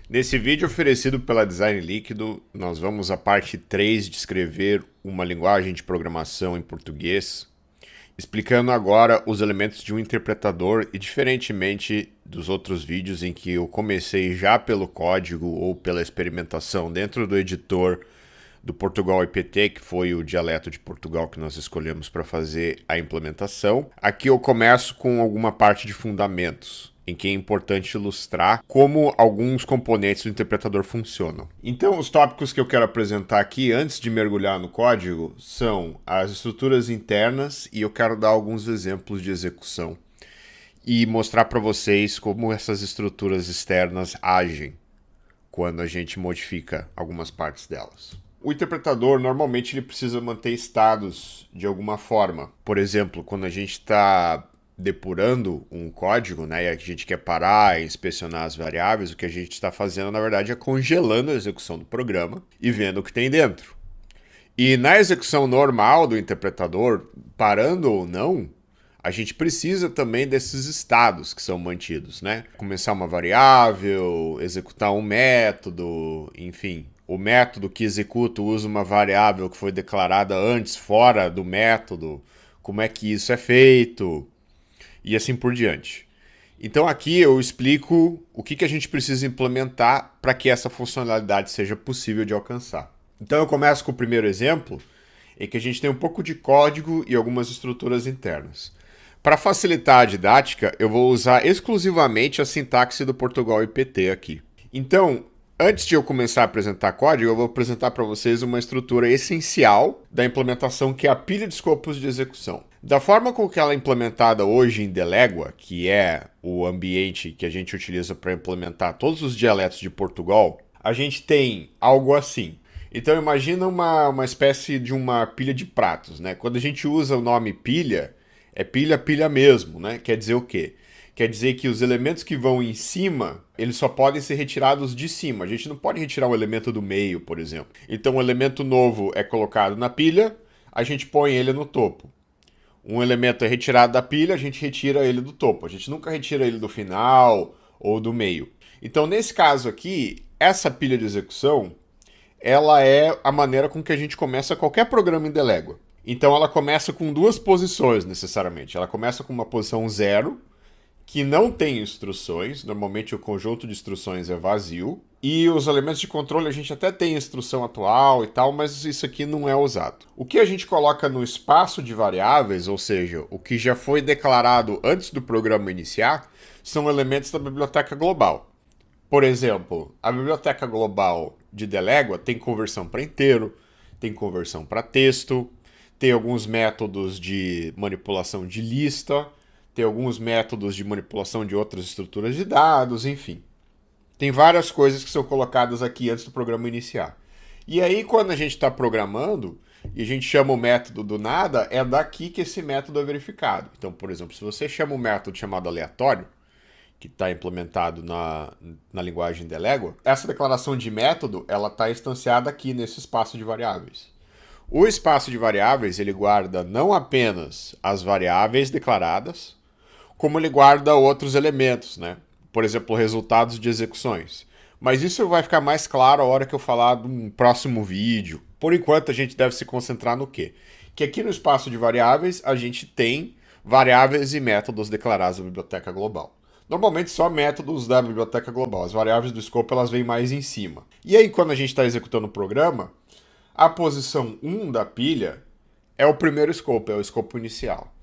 Nesse vídeo oferecido pela Design Líquido, nós vamos à parte 3 de escrever uma linguagem de programação em português, explicando agora os elementos de um interpretador e diferentemente dos outros vídeos em que eu comecei já pelo código ou pela experimentação dentro do editor do Portugal IPT, que foi o dialeto de Portugal que nós escolhemos para fazer a implementação. Aqui eu começo com alguma parte de fundamentos, em que é importante ilustrar como alguns componentes do interpretador funcionam. Então, os tópicos que eu quero apresentar aqui, antes de mergulhar no código, são as estruturas internas e eu quero dar alguns exemplos de execução e mostrar para vocês como essas estruturas externas agem quando a gente modifica algumas partes delas. O interpretador, normalmente, ele precisa manter estados de alguma forma. Por exemplo, quando a gente está depurando um código, né, e a gente quer parar e inspecionar as variáveis, o que a gente está fazendo, na verdade, é congelando a execução do programa e vendo o que tem dentro. E na execução normal do interpretador, parando ou não, a gente precisa também desses estados que são mantidos, né? Começar uma variável, executar um método, enfim. O método que executa usa uma variável que foi declarada antes fora do método, como é que isso é feito, e assim por diante. Então aqui eu explico o que a gente precisa implementar para que essa funcionalidade seja possível de alcançar. Então eu começo com o primeiro exemplo, em que a gente tem um pouco de código e algumas estruturas internas. Para facilitar a didática, eu vou usar exclusivamente a sintaxe do Portugal IPT aqui. Então, antes de eu começar a apresentar código, eu vou apresentar para vocês uma estrutura essencial da implementação, que é a pilha de escopos de execução. Da forma com que ela é implementada hoje em Delégua, que é o ambiente que a gente utiliza para implementar todos os dialetos de Portugal, a gente tem algo assim. Então imagina uma espécie de uma pilha de pratos, né? Quando a gente usa o nome pilha, é pilha mesmo, né? Quer dizer o quê? Quer dizer que os elementos que vão em cima, eles só podem ser retirados de cima. A gente não pode retirar um elemento do meio, por exemplo. Então um elemento novo é colocado na pilha, a gente põe ele no topo. Um elemento é retirado da pilha, a gente retira ele do topo. A gente nunca retira ele do final ou do meio. Então nesse caso aqui, essa pilha de execução, ela é a maneira com que a gente começa qualquer programa em Delégua. Então ela começa com duas posições, necessariamente. Ela começa com uma posição 0, que não tem instruções, normalmente o conjunto de instruções é vazio, e os elementos de controle a gente até tem instrução atual e tal, mas isso aqui não é usado. O que a gente coloca no espaço de variáveis, ou seja, o que já foi declarado antes do programa iniciar, são elementos da biblioteca global. Por exemplo, a biblioteca global de Delégua tem conversão para inteiro, tem conversão para texto, tem alguns métodos de manipulação de lista, tem alguns métodos de manipulação de outras estruturas de dados, enfim. Tem várias coisas que são colocadas aqui antes do programa iniciar. E aí, quando a gente está programando e a gente chama o método do nada, é daqui que esse método é verificado. Então, por exemplo, se você chama um método chamado aleatório, que está implementado na linguagem Delégua, essa declaração de método ela está instanciada aqui nesse espaço de variáveis. O espaço de variáveis ele guarda não apenas as variáveis declaradas, como ele guarda outros elementos, né? Por exemplo, resultados de execuções. Mas isso vai ficar mais claro a hora que eu falar de um próximo vídeo. Por enquanto, a gente deve se concentrar no quê? Que aqui no espaço de variáveis, a gente tem variáveis e métodos declarados na biblioteca global. Normalmente só métodos da biblioteca global. As variáveis do escopo elas vêm mais em cima. E aí, quando a gente está executando o programa, a posição 1 da pilha é o primeiro escopo, é o escopo inicial.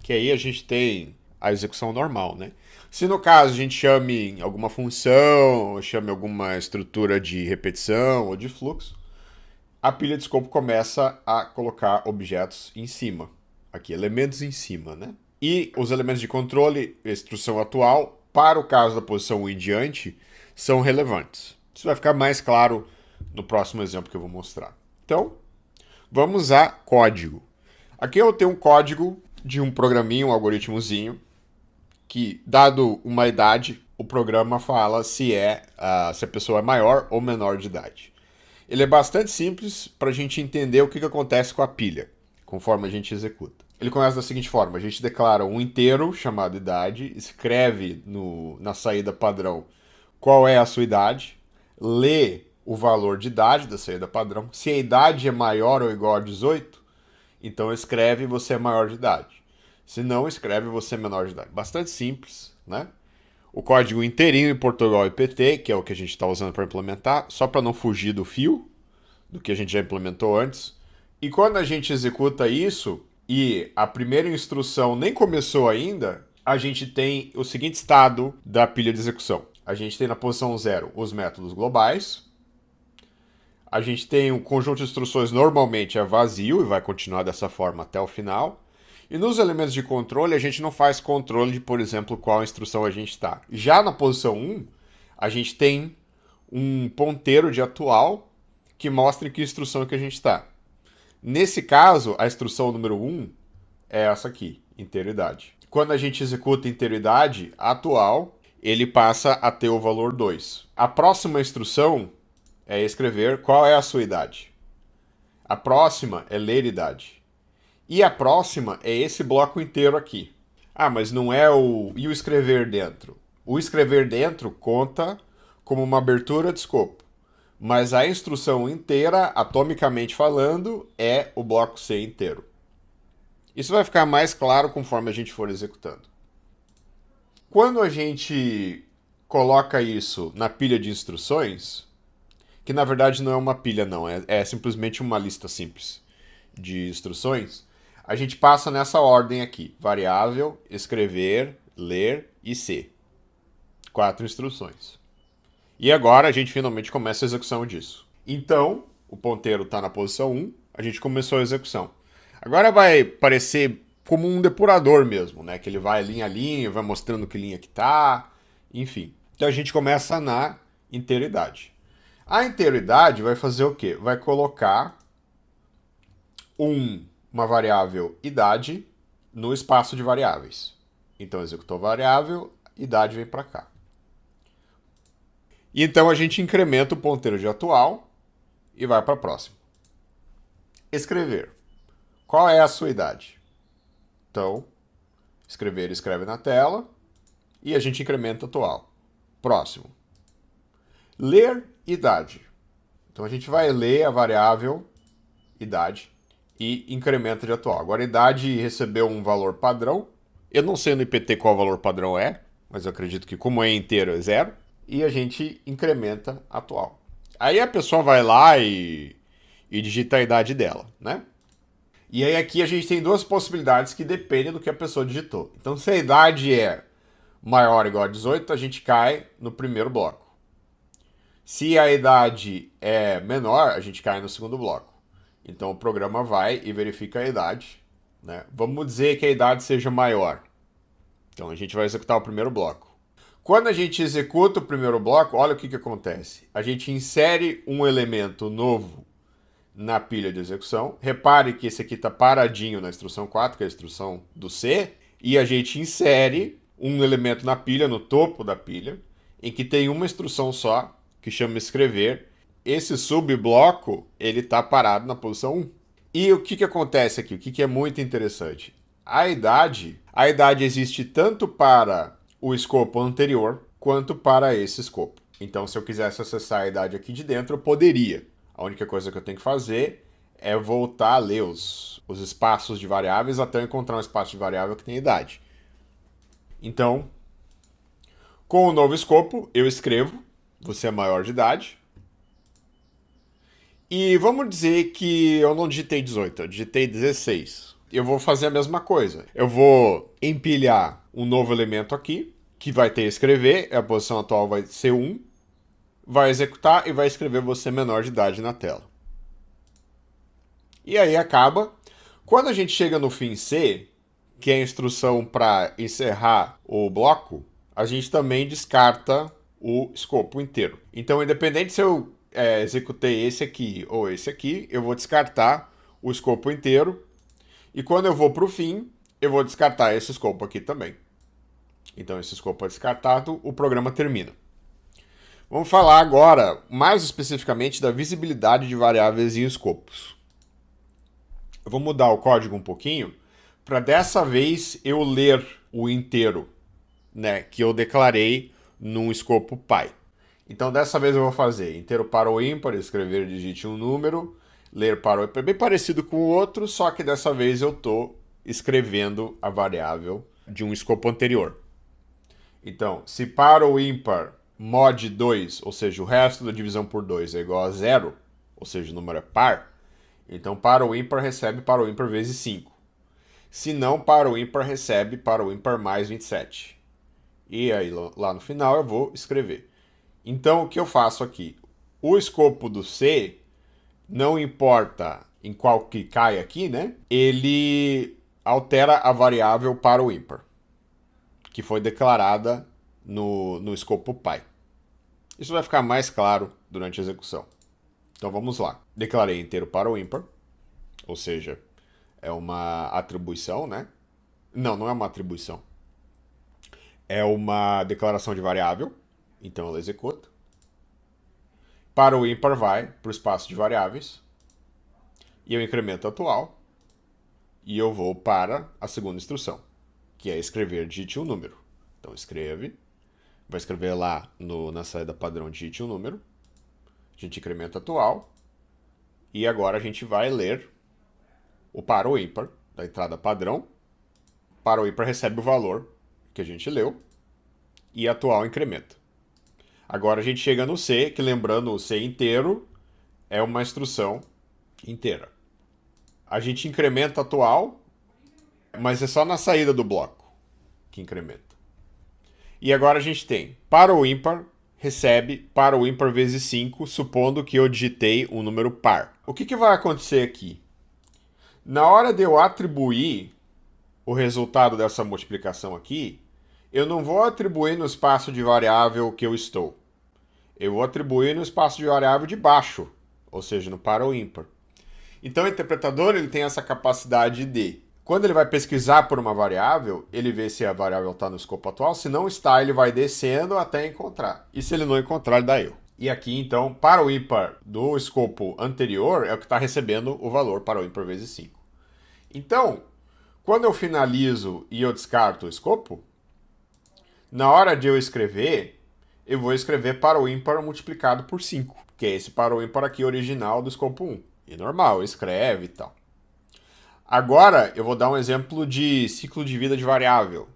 Que aí a gente tem a execução normal, né? Se no caso a gente chame alguma função, ou chame alguma estrutura de repetição ou de fluxo, a pilha de escopo começa a colocar objetos em cima. Aqui, elementos em cima, né? E os elementos de controle, instrução atual, para o caso da posição 1 em diante, são relevantes. Isso vai ficar mais claro no próximo exemplo que eu vou mostrar. Então, vamos a código. Aqui eu tenho um código de um programinho, um algoritmozinho, que, dado uma idade, o programa fala se a pessoa é maior ou menor de idade. Ele é bastante simples para a gente entender o que acontece com a pilha, conforme a gente executa. Ele começa da seguinte forma: a gente declara um inteiro chamado idade, escreve na saída padrão qual é a sua idade, lê o valor de idade da saída padrão. Se a idade é maior ou igual a 18, então escreve você é maior de idade. Se não, escreve você é menor de idade. Bastante simples, né? O código inteirinho em Portugal IPT, que é o que a gente está usando para implementar, só para não fugir do fio, do que a gente já implementou antes. E quando a gente executa isso, e a primeira instrução nem começou ainda, a gente tem o seguinte estado da pilha de execução. A gente tem na posição 0 os métodos globais. A gente tem um conjunto de instruções normalmente é vazio e vai continuar dessa forma até o final. E nos elementos de controle, a gente não faz controle de, por exemplo, qual instrução a gente está. Já na posição 1, a gente tem um ponteiro de atual que mostra em que instrução que a gente está. Nesse caso, a instrução número 1 é essa aqui, inteiridade. Quando a gente executa inteiridade atual, ele passa a ter o valor 2. A próxima instrução é escrever qual é a sua idade. A próxima é ler idade. E a próxima é esse bloco inteiro aqui. Ah, mas não é o... E o escrever dentro? O escrever dentro conta como uma abertura de escopo. Mas a instrução inteira, atomicamente falando, é o bloco C inteiro. Isso vai ficar mais claro conforme a gente for executando. Quando a gente coloca isso na pilha de instruções, que na verdade não é uma pilha não, é simplesmente uma lista simples de instruções, a gente passa nessa ordem aqui: variável, escrever, ler e C. 4 instruções. E agora a gente finalmente começa a execução disso. Então, o ponteiro está na posição 1, a gente começou a execução. Agora vai parecer como um depurador mesmo, né? Que ele vai linha a linha, vai mostrando que linha que tá, enfim. Então a gente começa na inteiridade. A inteiridade vai fazer o quê? Vai colocar uma variável idade no espaço de variáveis. Então executou variável, idade vem para cá. E então a gente incrementa o ponteiro de atual e vai para a próxima. Escrever. Qual é a sua idade? Então, escrever escreve na tela e a gente incrementa atual. Próximo. Ler idade. Então a gente vai ler a variável idade e incrementa de atual. Agora a idade recebeu um valor padrão. Eu não sei no IPT qual o valor padrão é, mas eu acredito que como é inteiro é 0. E a gente incrementa atual. Aí a pessoa vai lá e digita a idade dela, né? E aí aqui a gente tem duas possibilidades que dependem do que a pessoa digitou. Então se a idade é maior ou igual a 18, a gente cai no primeiro bloco. Se a idade é menor, a gente cai no segundo bloco. Então o programa vai e verifica a idade, né? Vamos dizer que a idade seja maior. Então a gente vai executar o primeiro bloco. Quando a gente executa o primeiro bloco, olha o que acontece. A gente insere um elemento novo na pilha de execução. Repare que esse aqui está paradinho na instrução 4, que é a instrução do C. E a gente insere um elemento na pilha, no topo da pilha, em que tem uma instrução só, que chama escrever. Esse subbloco, ele está parado na posição 1. E o que acontece aqui? O que é muito interessante? A idade existe tanto para o escopo anterior quanto para esse escopo. Então, se eu quisesse acessar a idade aqui de dentro, eu poderia. A única coisa que eu tenho que fazer é voltar a ler os espaços de variáveis até eu encontrar um espaço de variável que tem idade. Então, com o novo escopo, eu escrevo, você é maior de idade. E vamos dizer que eu não digitei 18, eu digitei 16. Eu vou fazer a mesma coisa. Eu vou empilhar um novo elemento aqui, que vai ter escrever, a posição atual vai ser 1, vai executar e vai escrever você menor de idade na tela. E aí acaba. Quando a gente chega no fim C, que é a instrução para encerrar o bloco, a gente também descarta o escopo inteiro. Então, independente se eu executei esse aqui ou esse aqui, eu vou descartar o escopo inteiro. E quando eu vou para o fim, eu vou descartar esse escopo aqui também. Então, esse escopo é descartado, o programa termina. Vamos falar agora, mais especificamente, da visibilidade de variáveis em escopos. Eu vou mudar o código um pouquinho, para dessa vez eu ler o inteiro, né, que eu declarei num escopo pi. Então dessa vez eu vou fazer inteiro para o ímpar, escrever, digite um número, ler para o ímpar, bem parecido com o outro, só que dessa vez eu estou escrevendo a variável de um escopo anterior. Então, se para o ímpar mod 2, ou seja, o resto da divisão por 2 é igual a 0, ou seja, o número é par, então para o ímpar recebe para o ímpar vezes 5. Se não, para o ímpar recebe para o ímpar mais 27. E aí lá no final eu vou escrever. Então o que eu faço aqui? O escopo do C, não importa em qual que cai aqui, né? Ele altera a variável para o ímpar, que foi declarada no escopo pi. Isso vai ficar mais claro durante a execução. Então vamos lá. Declarei inteiro para o ímpar, ou seja, é uma atribuição, né? Não, não é uma atribuição. É uma declaração de variável, então ela executa. Para o ímpar vai para o espaço de variáveis, e eu incremento atual, e eu vou para a segunda instrução, que é escrever, digite um número. Então escreve, vai escrever lá na saída padrão, digite um número, a gente incrementa atual, e agora a gente vai ler o para o ímpar da entrada padrão. Para o ímpar recebe o valor que a gente leu, e atual incrementa. Agora a gente chega no C, que lembrando o C inteiro é uma instrução inteira. A gente incrementa atual, mas é só na saída do bloco que incrementa. E agora a gente tem para o ímpar recebe para o ímpar vezes 5, supondo que eu digitei um número par. O que vai acontecer aqui? Na hora de eu atribuir o resultado dessa multiplicação aqui, eu não vou atribuir no espaço de variável que eu estou. Eu vou atribuir no espaço de variável de baixo, ou seja, no para o ímpar. Então o interpretador ele tem essa capacidade de, quando ele vai pesquisar por uma variável, ele vê se a variável está no escopo atual. Se não está, ele vai descendo até encontrar. E se ele não encontrar, ele dá erro. E aqui, então, para o ímpar do escopo anterior, é o que está recebendo o valor para o ímpar vezes 5. Então, quando eu finalizo e eu descarto o escopo, na hora de eu escrever, eu vou escrever para o ímpar multiplicado por 5, que é esse para o ímpar aqui original do escopo 1. E normal, escreve e tal. Agora eu vou dar um exemplo de ciclo de vida de variável,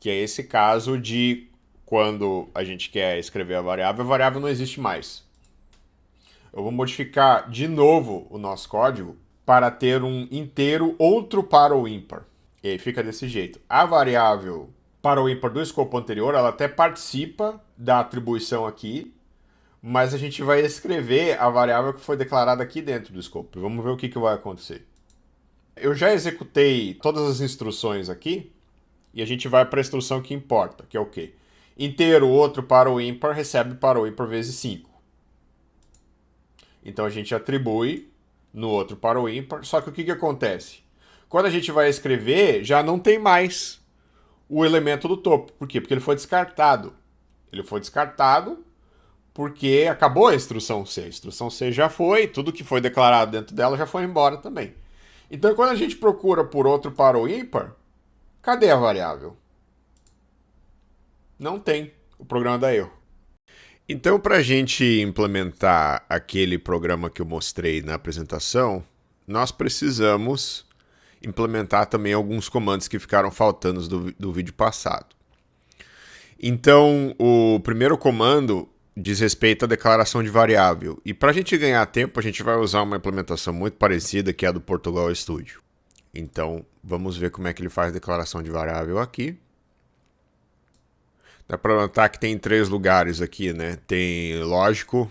que é esse caso de quando a gente quer escrever a variável não existe mais. Eu vou modificar de novo o nosso código para ter um inteiro outro para o ímpar. E aí fica desse jeito. A variável para o ímpar do escopo anterior, ela até participa da atribuição aqui, mas a gente vai escrever a variável que foi declarada aqui dentro do escopo. Vamos ver o que vai acontecer. Eu já executei todas as instruções aqui, e a gente vai para a instrução que importa, que é o quê? Inteiro outro para o ímpar recebe para o ímpar vezes 5. Então a gente atribui no outro para o ímpar, só que o que acontece? Quando a gente vai escrever, já não tem mais o elemento do topo. Por quê? Porque ele foi descartado. Ele foi descartado porque acabou a instrução C. A instrução C já foi, tudo que foi declarado dentro dela já foi embora também. Então, quando a gente procura por outro para o ímpar, cadê a variável? Não tem. O programa dá erro. Então, para a gente implementar aquele programa que eu mostrei na apresentação, nós precisamos implementar também alguns comandos que ficaram faltando do vídeo passado. Então, o primeiro comando diz respeito à declaração de variável. E para a gente ganhar tempo, a gente vai usar uma implementação muito parecida, que é a do Portugal Studio. Então, vamos ver como é que ele faz a declaração de variável aqui. Dá para notar que tem 3 lugares aqui, né? Tem lógico,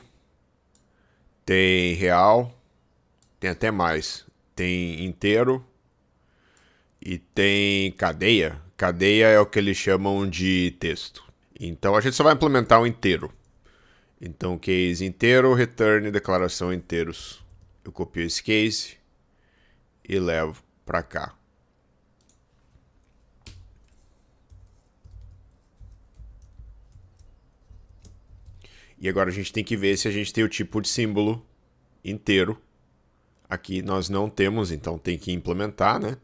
tem real, tem até mais. Tem inteiro e tem cadeia. Cadeia é o que eles chamam de texto. Então, a gente só vai implementar o inteiro. Então, case inteiro, return, declaração inteiros. Eu copio esse case e levo para cá. E agora a gente tem que ver se a gente tem o tipo de símbolo inteiro. Aqui nós não temos, então tem que implementar, né?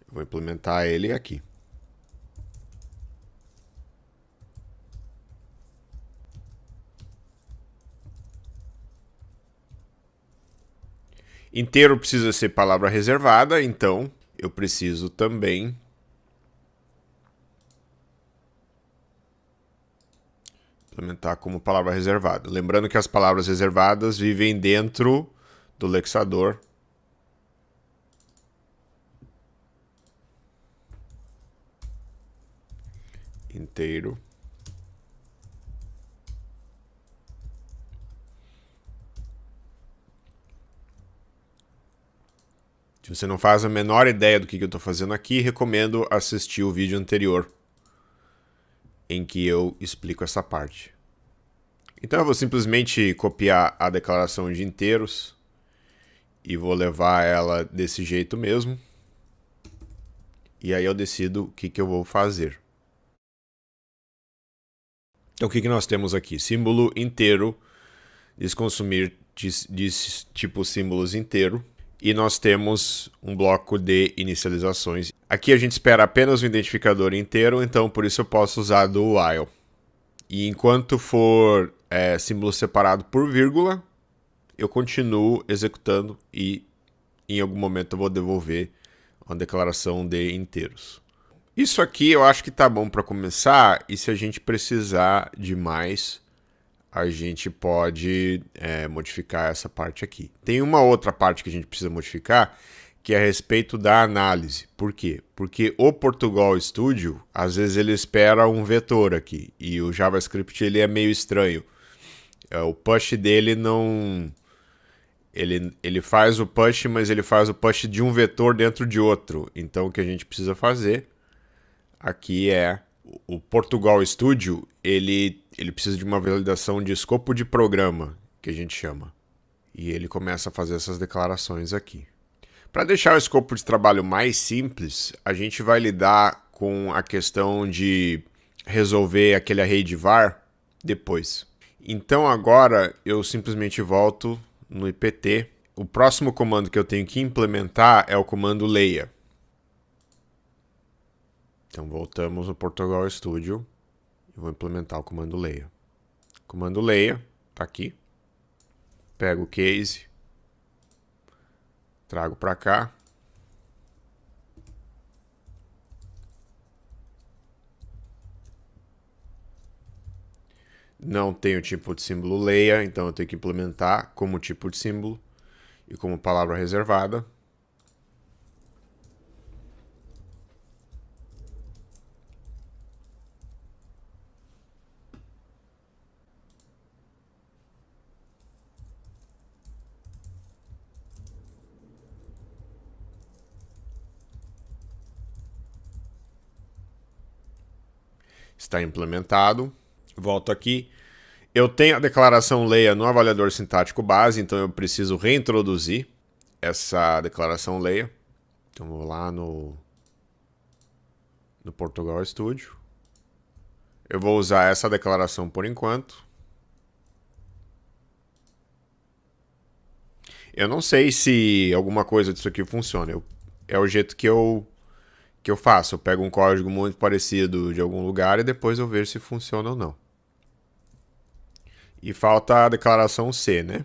Eu vou implementar ele aqui. Inteiro precisa ser palavra reservada, então eu preciso também implementar como palavra reservada. Lembrando que as palavras reservadas vivem dentro do lexador. Inteiro. Se você não faz a menor ideia do que eu estou fazendo aqui, recomendo assistir o vídeo anterior, em que eu explico essa parte. Então eu vou simplesmente copiar a declaração de inteiros e vou levar ela desse jeito mesmo. E aí eu decido o que eu vou fazer. Então o que nós temos aqui? Símbolo inteiro, diz consumir diz tipo símbolos inteiro. E nós temos um bloco de inicializações. Aqui a gente espera apenas o identificador inteiro, então por isso eu posso usar do while. E enquanto for símbolo separado por vírgula, eu continuo executando e em algum momento eu vou devolver uma declaração de inteiros. Isso aqui eu acho que tá bom para começar, e se a gente precisar de mais, a gente pode modificar essa parte aqui. Tem uma outra parte que a gente precisa modificar, que é a respeito da análise. Por quê? Porque o Portugal Studio, às vezes ele espera um vetor aqui, e o JavaScript ele é meio estranho. O push dele não... Ele faz o push, mas ele faz o push de um vetor dentro de outro. Então o que a gente precisa fazer aqui é... O Portugal Studio, ele precisa de uma validação de escopo de programa, que a gente chama. E ele começa a fazer essas declarações aqui. Para deixar o escopo de trabalho mais simples, a gente vai lidar com a questão de resolver aquele array de var depois. Então agora eu simplesmente volto no IPT. O próximo comando que eu tenho que implementar é o comando leia. Então voltamos no Portugal Studio e vou implementar o comando leia. Comando leia, tá aqui. Pego o case, trago para cá. Não tenho tipo de símbolo leia, então eu tenho que implementar como tipo de símbolo e como palavra reservada. Está implementado. Volto aqui. Eu tenho a declaração leia no avaliador sintático base, então eu preciso reintroduzir essa declaração leia. Então vou lá no Portugal Studio. Eu vou usar essa declaração por enquanto. Eu não sei se alguma coisa disso aqui funciona. É o jeito que eu faço. Eu pego um código muito parecido de algum lugar e depois eu vejo se funciona ou não. E falta a declaração C, né?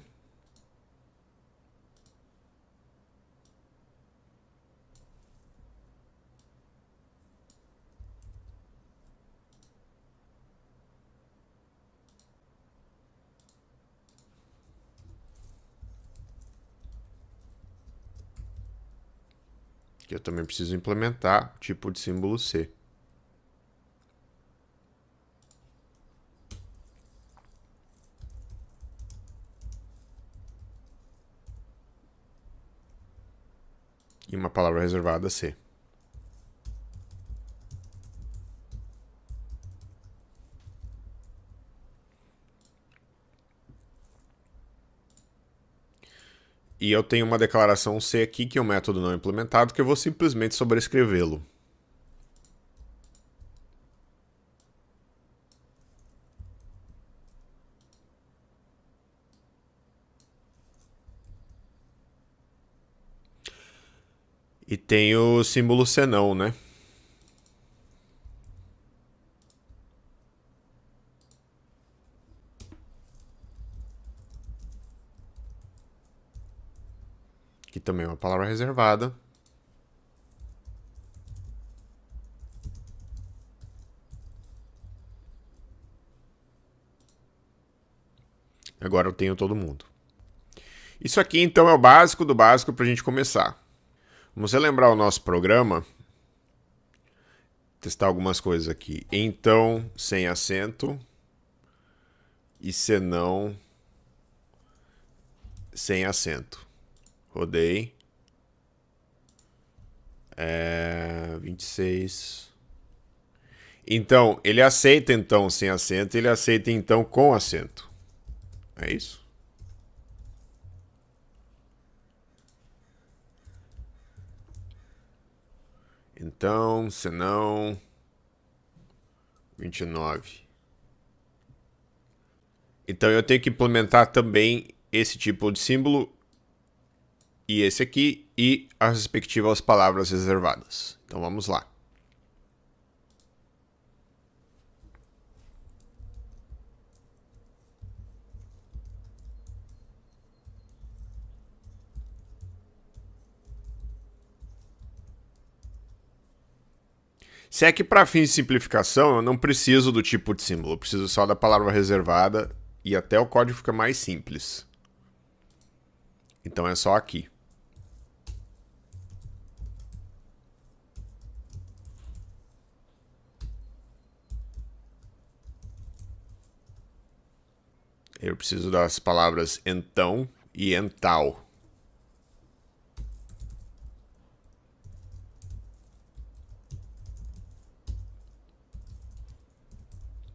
Que eu também preciso implementar tipo de símbolo C. E uma palavra reservada C. E eu tenho uma declaração C aqui, que é um método não implementado, que eu vou simplesmente sobrescrevê-lo. E tem o símbolo senão, né? que também é uma palavra reservada. Agora eu tenho todo mundo. Isso aqui, então, é o básico do básico para a gente começar. Vamos relembrar o nosso programa. Testar algumas coisas aqui. Então, sem acento. E senão, sem acento. Rodei. 26. Então, ele aceita então sem acento, ele aceita então com acento. É isso? Então, senão, 29. Então eu tenho que implementar também esse tipo de símbolo e esse aqui e as respectivas palavras reservadas. Então vamos lá. Se é que para fins de simplificação eu não preciso do tipo de símbolo, eu preciso só da palavra reservada e até o código fica mais simples. Então é só aqui. Eu preciso das palavras então e ental.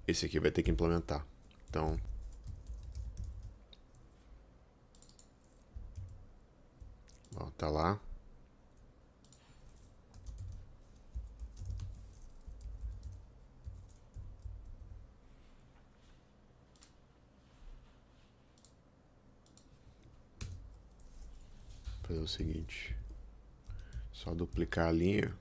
Esse aqui vai ter que implementar. Então, volta lá. Fazer o seguinte. Só duplicar a linha.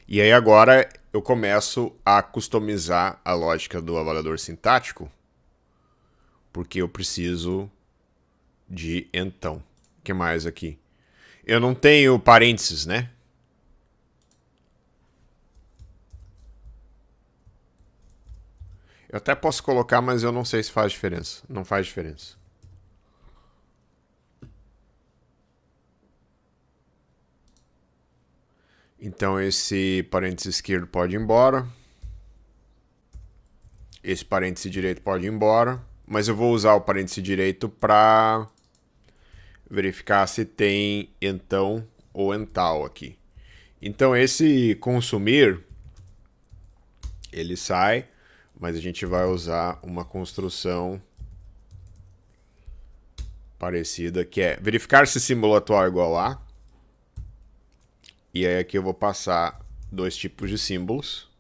E aí agora eu começo a customizar a lógica do avaliador sintático, porque eu preciso de então. O que mais aqui? Eu não tenho parênteses, né? Eu até posso colocar, mas eu não sei se faz diferença. Não faz diferença. Então esse parênteses esquerdo pode ir embora. Esse parêntese direito pode ir embora. Mas eu vou usar o parêntese direito para verificar se tem então ou ental aqui. Então esse consumir, ele sai, mas a gente vai usar uma construção parecida, que é verificar se símbolo atual é igual a. E aí aqui eu vou passar dois tipos de símbolos.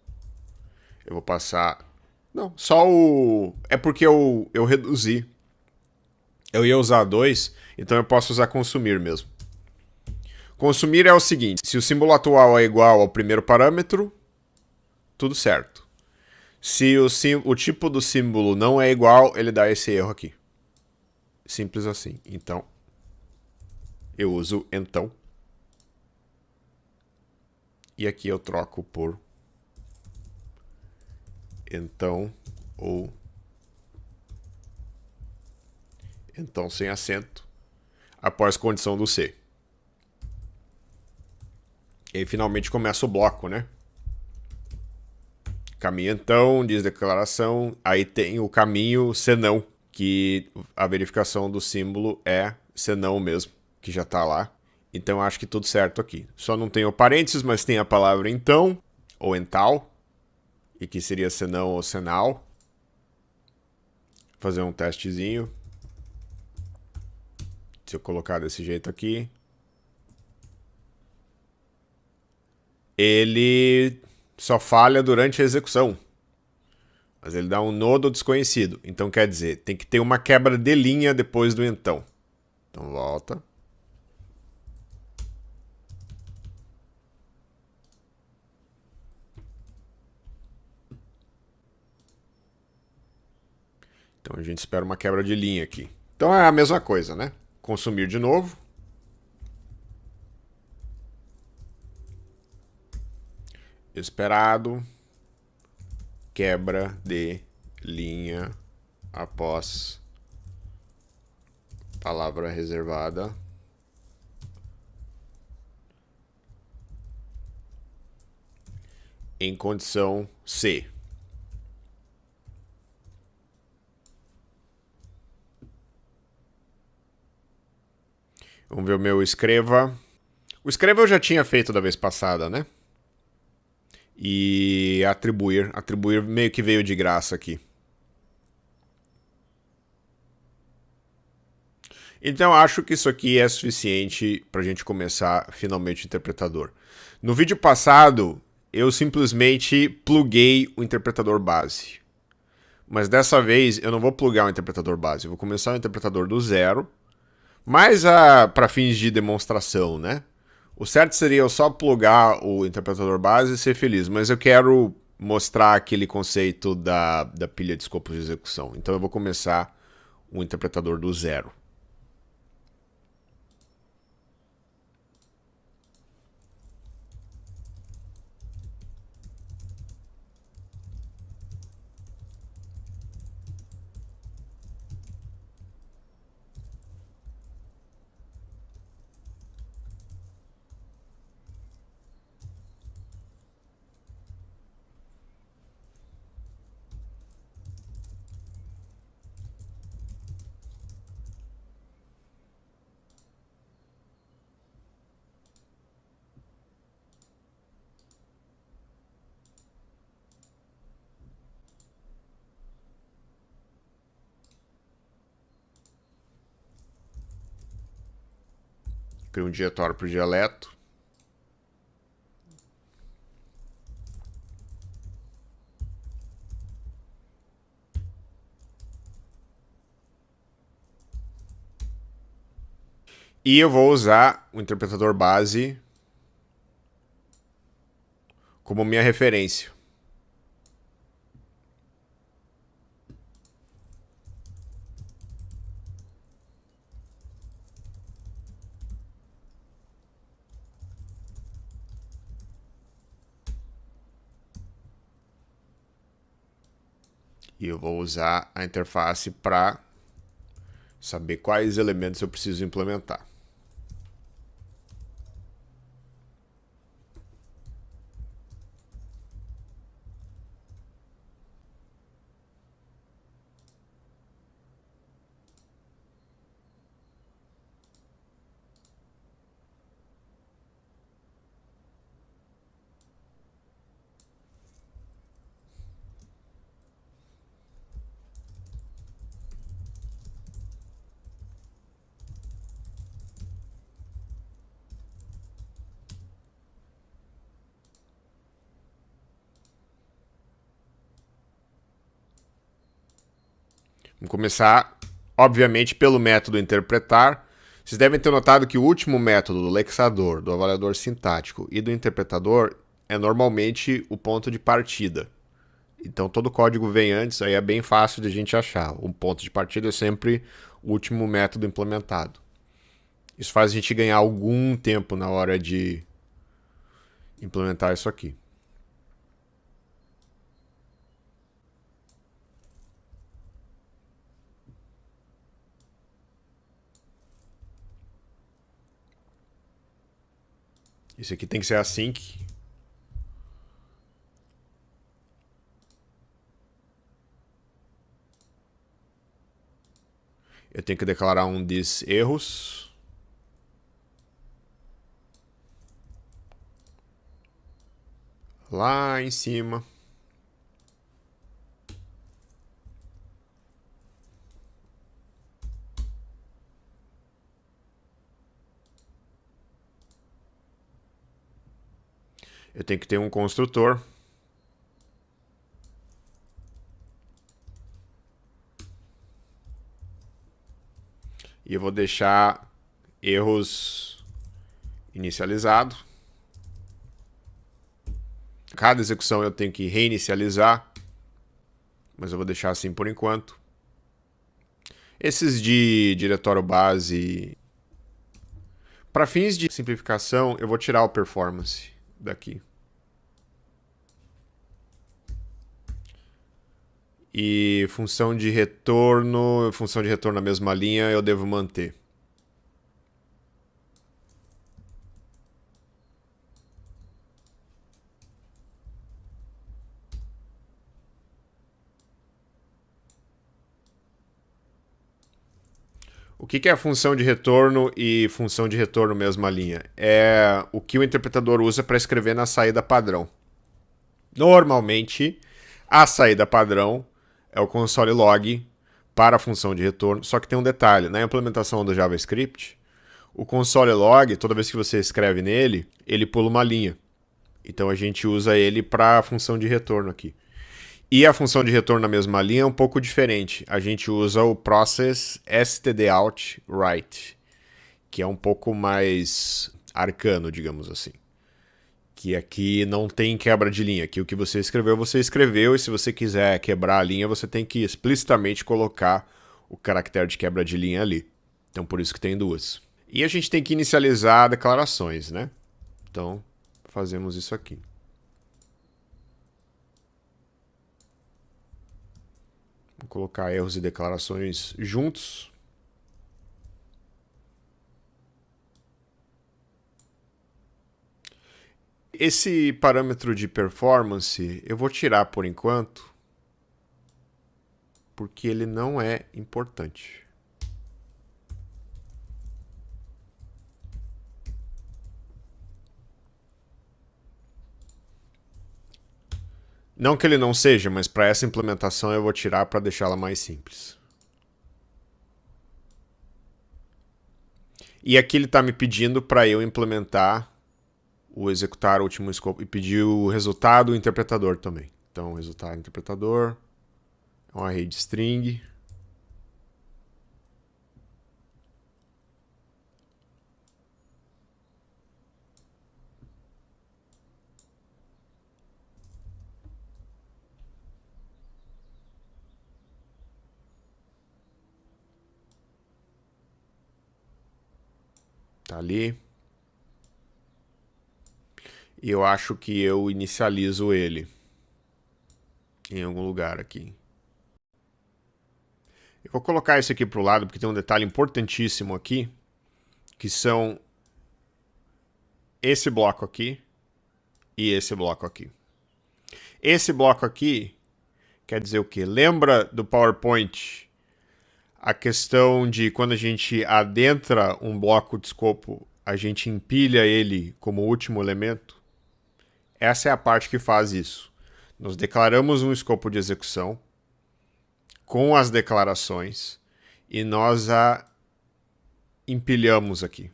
Eu vou passar... Não, só o... É porque eu reduzi. Eu ia usar dois, então eu posso usar consumir mesmo. Consumir é o seguinte, se o símbolo atual é igual ao primeiro parâmetro, tudo certo. Se o tipo do símbolo não é igual, ele dá esse erro aqui. Simples assim. Então, eu uso então. E aqui eu troco por então ou então sem acento após condição do C. E aí finalmente começa o bloco, né? Caminho então, diz declaração, aí tem o caminho senão, que a verificação do símbolo é senão mesmo, que já está lá. Então acho que tudo certo aqui. Só não tem o parênteses, mas tem a palavra então, ou ental, e que seria senão ou senal. Fazer um testezinho. Se eu colocar desse jeito aqui. Ele só falha durante a execução. Mas ele dá um nodo desconhecido. Então quer dizer, tem que ter uma quebra de linha depois do então. Então volta. Então a gente espera uma quebra de linha aqui. Então é a mesma coisa, né? Consumir de novo. Esperado. Quebra de linha após palavra reservada. Em condição C. Vamos ver o meu escreva. O escreva eu já tinha feito da vez passada, né? E atribuir. Atribuir meio que veio de graça aqui. Então acho que isso aqui é suficiente para a gente começar finalmente o interpretador. No vídeo passado, eu simplesmente pluguei o interpretador base. Mas dessa vez eu não vou plugar o interpretador base, eu vou começar o interpretador do zero, mas para fins de demonstração, né? O certo seria eu só plugar o interpretador base e ser feliz, mas eu quero mostrar aquele conceito da pilha de escopos de execução. Então eu vou começar o interpretador do zero. Crio um diretório para o dialeto. E eu vou usar o interpretador base como minha referência. E eu vou usar a interface para saber quais elementos eu preciso implementar. Vamos começar, obviamente, pelo método interpretar. Vocês devem ter notado que o último método do lexador, do avaliador sintático e do interpretador é normalmente o ponto de partida. Então todo código vem antes, aí é bem fácil de a gente achar. O ponto de partida é sempre o último método implementado. Isso faz a gente ganhar algum tempo na hora de implementar isso aqui. Isso aqui tem que ser async. Eu tenho que declarar um this erros. Lá em cima. Eu tenho que ter um construtor. E eu vou deixar erros inicializado. Cada execução eu tenho que reinicializar, mas eu vou deixar assim por enquanto. Esses de diretório base, para fins de simplificação, eu vou tirar o performance daqui. E função de retorno na mesma linha eu devo manter. O que é função de retorno e função de retorno mesma linha? É o que o interpretador usa para escrever na saída padrão. Normalmente, a saída padrão é o console log para a função de retorno, só que tem um detalhe, na implementação do JavaScript, o console log, toda vez que você escreve nele, ele pula uma linha. Então a gente usa ele para a função de retorno aqui. E a função de retorno na mesma linha é um pouco diferente. A gente usa o process stdout write, que é um pouco mais arcano, digamos assim. Que aqui não tem quebra de linha. Aqui o que você escreveu, e se você quiser quebrar a linha, você tem que explicitamente colocar o caractere de quebra de linha ali. Então por isso que tem duas. E a gente tem que inicializar declarações, né? Então fazemos isso aqui. Vou colocar erros e declarações juntos. Esse parâmetro de performance eu vou tirar por enquanto, porque ele não é importante. Não que ele não seja, mas para essa implementação eu vou tirar para deixá-la mais simples. E aqui ele está me pedindo para eu implementar o executar o último escopo e pedir o resultado do interpretador também. Então, resultado do interpretador é um array de string. Tá ali. E eu acho que eu inicializo ele em algum lugar aqui. Eu vou colocar isso aqui para o lado porque tem um detalhe importantíssimo aqui, que são esse bloco aqui e esse bloco aqui. Esse bloco aqui quer dizer o quê? Lembra do PowerPoint a questão de quando a gente adentra um bloco de escopo, a gente empilha ele como último elemento? Essa é a parte que faz isso. Nós declaramos um escopo de execução com as declarações e nós a empilhamos aqui.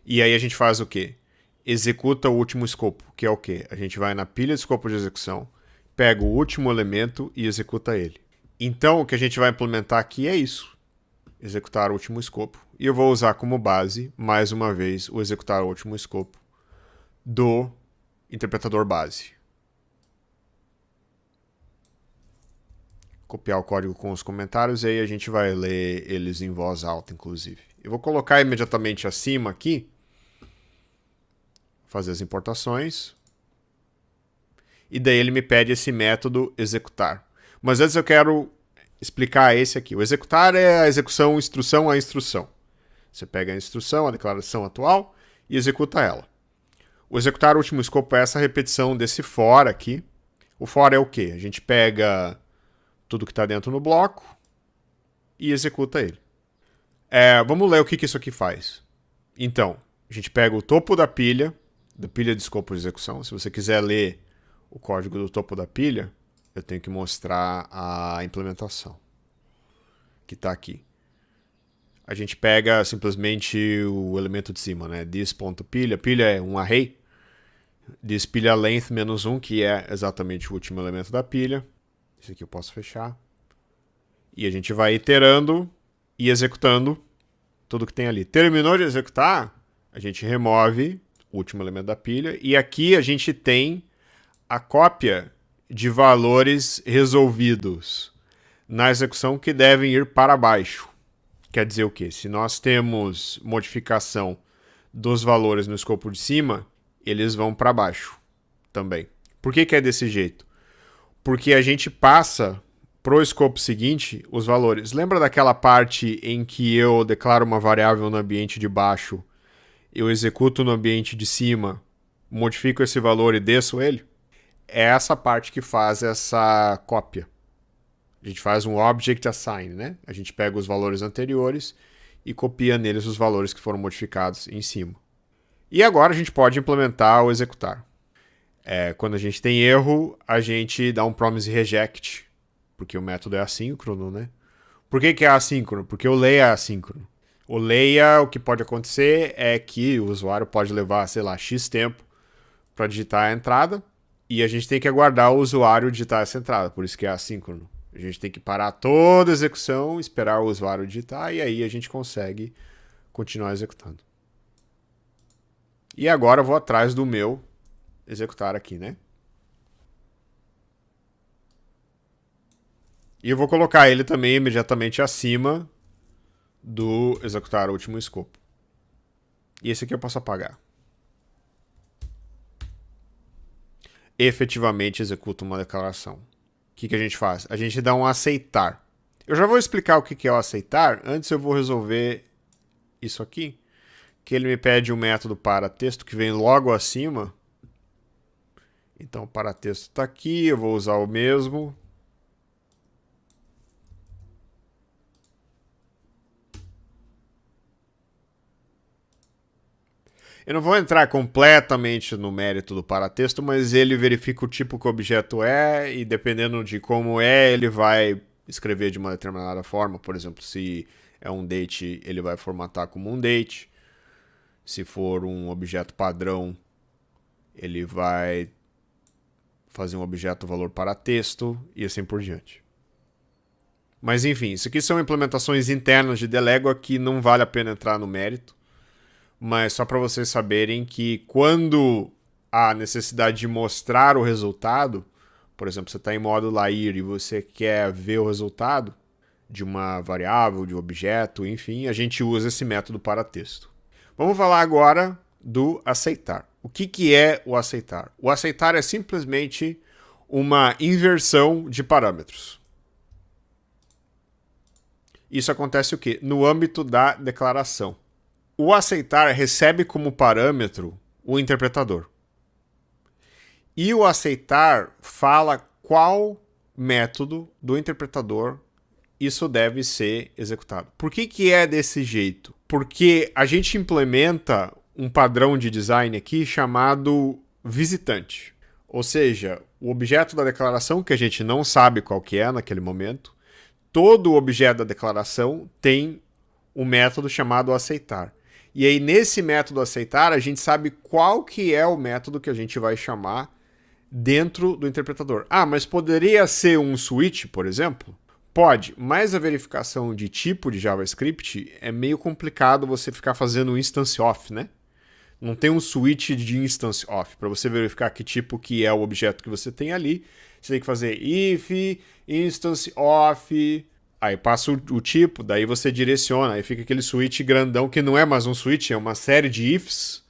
E aí a gente faz o quê? Executa o último escopo, que é o quê? A gente vai na pilha de escopo de execução, pega o último elemento e executa ele. Então o que a gente vai implementar aqui é isso. Executar o último escopo. E eu vou usar como base, mais uma vez, o executar o último escopo do interpretador base. Copiar o código com os comentários e aí a gente vai ler eles em voz alta, inclusive. Eu vou colocar imediatamente acima aqui, fazer as importações, e daí ele me pede esse método executar. Mas antes eu quero explicar esse aqui. O executar é a execução instrução a instrução. Você pega a instrução, a declaração atual, e executa ela. O executar o último escopo é essa repetição desse for aqui. O for é o quê? A gente pega tudo que está dentro no bloco e executa ele. Vamos ler o que isso aqui faz. Então, a gente pega o topo da pilha de escopo de execução. Se você quiser ler o código do topo da pilha, eu tenho que mostrar a implementação que está aqui. A gente pega simplesmente o elemento de cima, né? This.pilha. Pilha é um array. This pilha length menos 1, que é exatamente o último elemento da pilha. Esse aqui eu posso fechar. E a gente vai iterando e executando tudo que tem ali. Terminou de executar, a gente remove o último elemento da pilha. E aqui a gente tem a cópia de valores resolvidos na execução que devem ir para baixo. Quer dizer o quê? Se nós temos modificação dos valores no escopo de cima, eles vão para baixo também. Por que é desse jeito? Porque a gente passa pro escopo seguinte os valores. Lembra daquela parte em que eu declaro uma variável no ambiente de baixo, eu executo no ambiente de cima, modifico esse valor e desço ele? É essa parte que faz essa cópia. A gente faz um object assign, né? A gente pega os valores anteriores e copia neles os valores que foram modificados em cima. E agora a gente pode implementar ou executar. Quando a gente tem erro, a gente dá um promise reject, porque o método é assíncrono, né? Por que é assíncrono? Porque o lay é assíncrono. O lay, o que pode acontecer é que o usuário pode levar, sei lá, X tempo para digitar a entrada e a gente tem que aguardar o usuário digitar essa entrada, por isso que é assíncrono. A gente tem que parar toda a execução, esperar o usuário digitar e aí a gente consegue continuar executando. E agora eu vou atrás do meu executar aqui, né? E eu vou colocar ele também imediatamente acima do executar o último escopo. E esse aqui eu posso apagar. Efetivamente executa uma declaração. O que a gente faz? A gente dá um aceitar. Eu já vou explicar o que é o aceitar. Antes eu vou resolver isso aqui. Que ele me pede um método para texto que vem logo acima. Então, para texto está aqui. Eu vou usar o mesmo. Eu não vou entrar completamente no mérito do paratexto, mas ele verifica o tipo que o objeto é e dependendo de como é, ele vai escrever de uma determinada forma. Por exemplo, se é um date, ele vai formatar como um date. Se for um objeto padrão, ele vai fazer um objeto valor para texto e assim por diante. Mas enfim, isso aqui são implementações internas de Delego que não vale a pena entrar no mérito. Mas só para vocês saberem que quando há necessidade de mostrar o resultado, por exemplo, você está em modo layer e você quer ver o resultado de uma variável, de um objeto, enfim, a gente usa esse método para texto. Vamos falar agora do aceitar. O que é o aceitar? O aceitar é simplesmente uma inversão de parâmetros. Isso acontece o quê? No âmbito da declaração. O aceitar recebe como parâmetro o interpretador. E o aceitar fala qual método do interpretador isso deve ser executado. Por que é desse jeito? Porque a gente implementa um padrão de design aqui chamado visitante. Ou seja, o objeto da declaração, que a gente não sabe qual que é naquele momento, todo objeto da declaração tem um método chamado aceitar. E aí, nesse método aceitar, a gente sabe qual que é o método que a gente vai chamar dentro do interpretador. Ah, mas poderia ser um switch, por exemplo? Pode, mas a verificação de tipo de JavaScript é meio complicado você ficar fazendo um instance off, né? Não tem um switch de instance off. Para você verificar que tipo que é o objeto que você tem ali, você tem que fazer if, instance off... Aí passa o tipo, daí você direciona, aí fica aquele switch grandão que não é mais um switch, é uma série de ifs.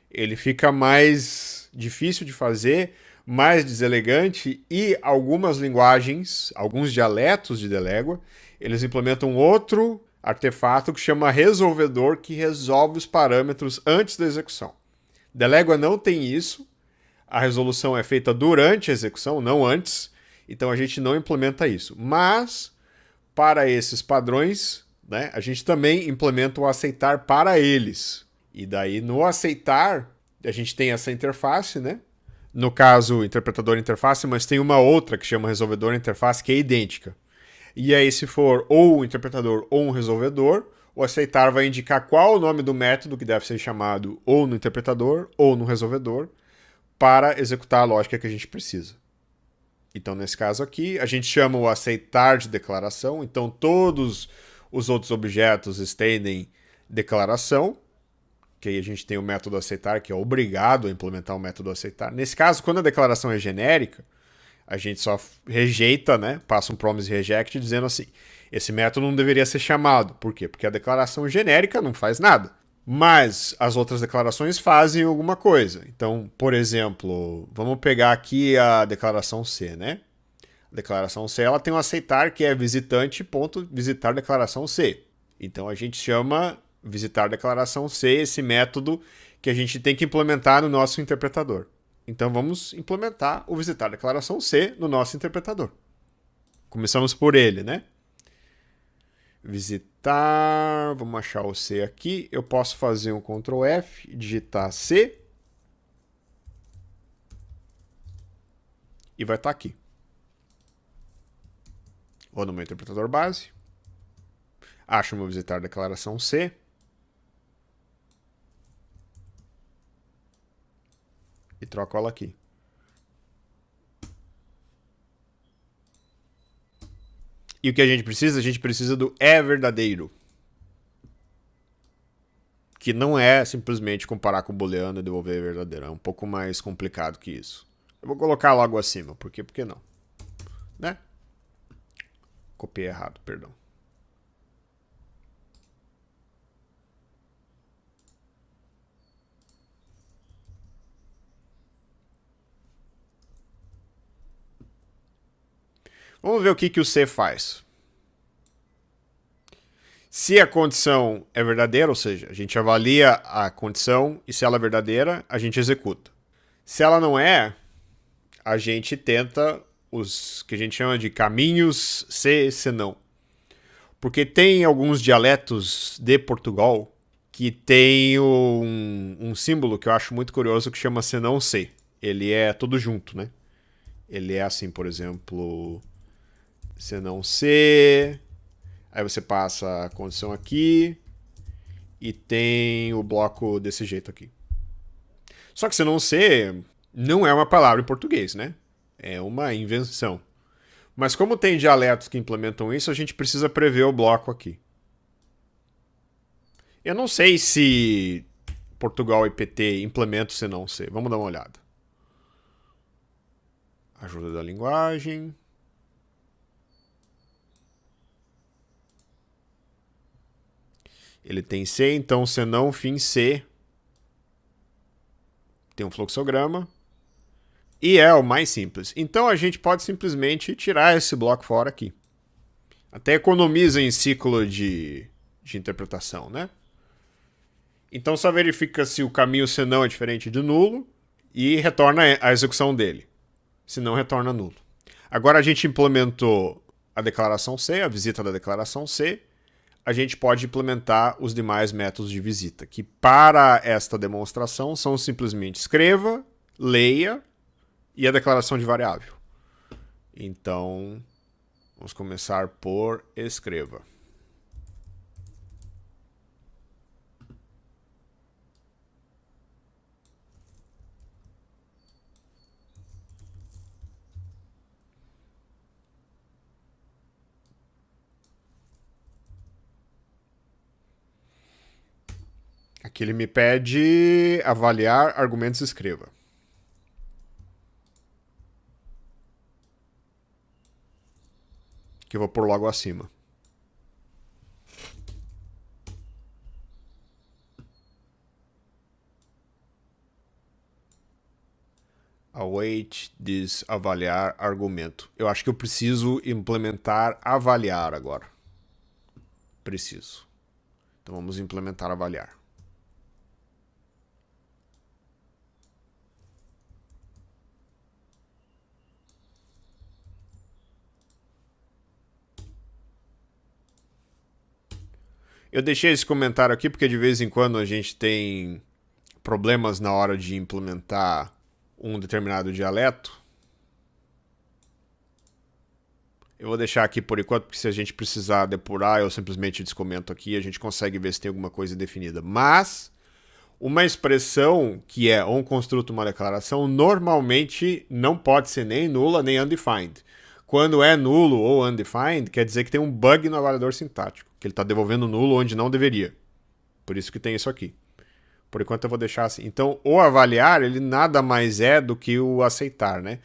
Ele fica mais difícil de fazer, mais deselegante e algumas linguagens, alguns dialetos de Delego, eles implementam outro artefato que chama resolvedor, que resolve os parâmetros antes da execução. Delego não tem isso, a resolução é feita durante a execução, não antes, então a gente não implementa isso. Mas para esses padrões, né, a gente também implementa o aceitar para eles. E daí, no aceitar, a gente tem essa interface, né? No caso, interpretador interface, mas tem uma outra que chama resolvedor interface, que é idêntica. E aí, se for ou um interpretador ou um resolvedor, o aceitar vai indicar qual o nome do método que deve ser chamado ou no interpretador ou no resolvedor para executar a lógica que a gente precisa. Então, nesse caso aqui, a gente chama o aceitar de declaração. Então, todos os outros objetos estendem declaração, que aí a gente tem o método aceitar, que é obrigado a implementar o método aceitar. Nesse caso, quando a declaração é genérica, a gente só rejeita, né? Passa um promise reject dizendo assim, Esse método não deveria ser chamado. Por quê? Porque a declaração genérica não faz nada. Mas as outras declarações fazem alguma coisa. Então, por exemplo, vamos pegar aqui a declaração C, né? A declaração C ela tem um aceitar que é visitante.visitar declaração C. Então a gente chama visitar declaração C esse método que a gente tem que implementar no nosso interpretador. Então vamos implementar o visitar declaração C no nosso interpretador. Começamos por ele, né? Visitar, vamos achar o C aqui. Eu posso fazer um Ctrl F, digitar C. E vai estar aqui. Vou no meu interpretador base. Acho o meu visitar declaração C. E troco ela aqui. E o que a gente precisa? A gente precisa do é verdadeiro. Que não é simplesmente comparar com o booleano e devolver verdadeiro. É um pouco mais complicado que isso. Eu vou colocar logo acima. Por quê? Por que não? Né? Copiei errado, perdão. Vamos ver o que o C faz. Se a condição é verdadeira, ou seja, a gente avalia a condição e se ela é verdadeira, a gente executa. Se ela não é, a gente tenta os que a gente chama de caminhos C, senão. Porque tem alguns dialetos de Portugal que tem um símbolo que eu acho muito curioso que chama senão C. Ele é tudo junto, né? Ele é assim, por exemplo... senão C, aí você passa a condição aqui e tem o bloco desse jeito aqui. Só que senão C não é uma palavra em português, né? É uma invenção. Mas como tem dialetos que implementam isso, a gente precisa prever o bloco aqui. Eu não sei se Portugal e PT implementam senão C. Vamos dar uma olhada. Ajuda da linguagem... Ele tem C, então senão fim C. Tem um fluxograma. E é o mais simples. Então a gente pode simplesmente tirar esse bloco fora aqui. Até economiza em ciclo de interpretação, né? Então só verifica se o caminho senão é diferente de nulo e retorna a execução dele. Se não, retorna nulo. Agora a gente implementou a declaração C, a visita da declaração C. A gente pode implementar os demais métodos de visita, que para esta demonstração são simplesmente escreva, leia e a declaração de variável. Então, vamos começar por escreva. Aqui ele me pede avaliar argumentos escreva. Que eu vou pôr logo acima. Await this avaliar argumento. Eu acho que eu preciso implementar avaliar agora. Preciso. Então vamos implementar avaliar. Eu deixei esse comentário aqui porque de vez em quando a gente tem problemas na hora de implementar um determinado dialeto. Eu vou deixar aqui por enquanto, porque se a gente precisar depurar, eu simplesmente descomento aqui e a gente consegue ver se tem alguma coisa definida. Mas uma expressão que é um construto, uma declaração, normalmente não pode ser nem nula nem undefined. Quando é nulo ou undefined, quer dizer que tem um bug no avaliador sintático, que ele está devolvendo nulo onde não deveria. Por isso que tem isso aqui. Por enquanto eu vou deixar assim. Então, o avaliar, ele nada mais é do que o aceitar, né?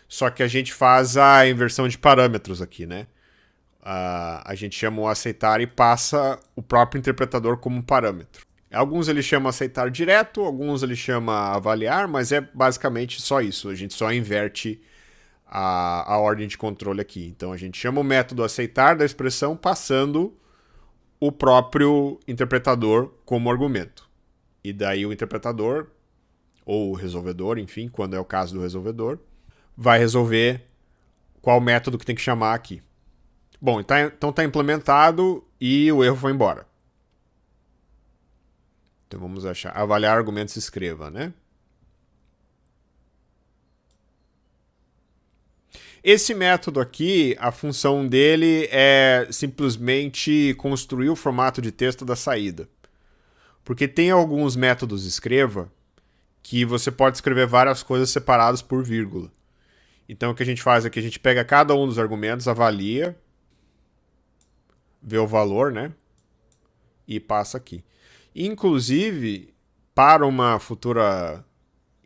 Só que a gente faz a inversão de parâmetros aqui, né? a gente chama o aceitar e passa o próprio interpretador como parâmetro. Alguns ele chama aceitar direto, alguns ele chama avaliar, mas é basicamente só isso. A gente só inverte a ordem de controle aqui. Então a gente chama o método aceitar da expressão passando o próprio interpretador como argumento. E daí o interpretador, ou o resolvedor, enfim, quando é o caso do resolvedor, vai resolver qual método que tem que chamar aqui. Bom, então está implementado e o erro foi embora. Então vamos achar. Avaliar argumentos, escreva, né? Esse método aqui, a função dele é simplesmente construir o formato de texto da saída. Porque tem alguns métodos escreva que você pode escrever várias coisas separadas por vírgula. Então o que a gente faz é que a gente pega cada um dos argumentos, avalia, vê o valor, né? E passa aqui. Inclusive, para uma futura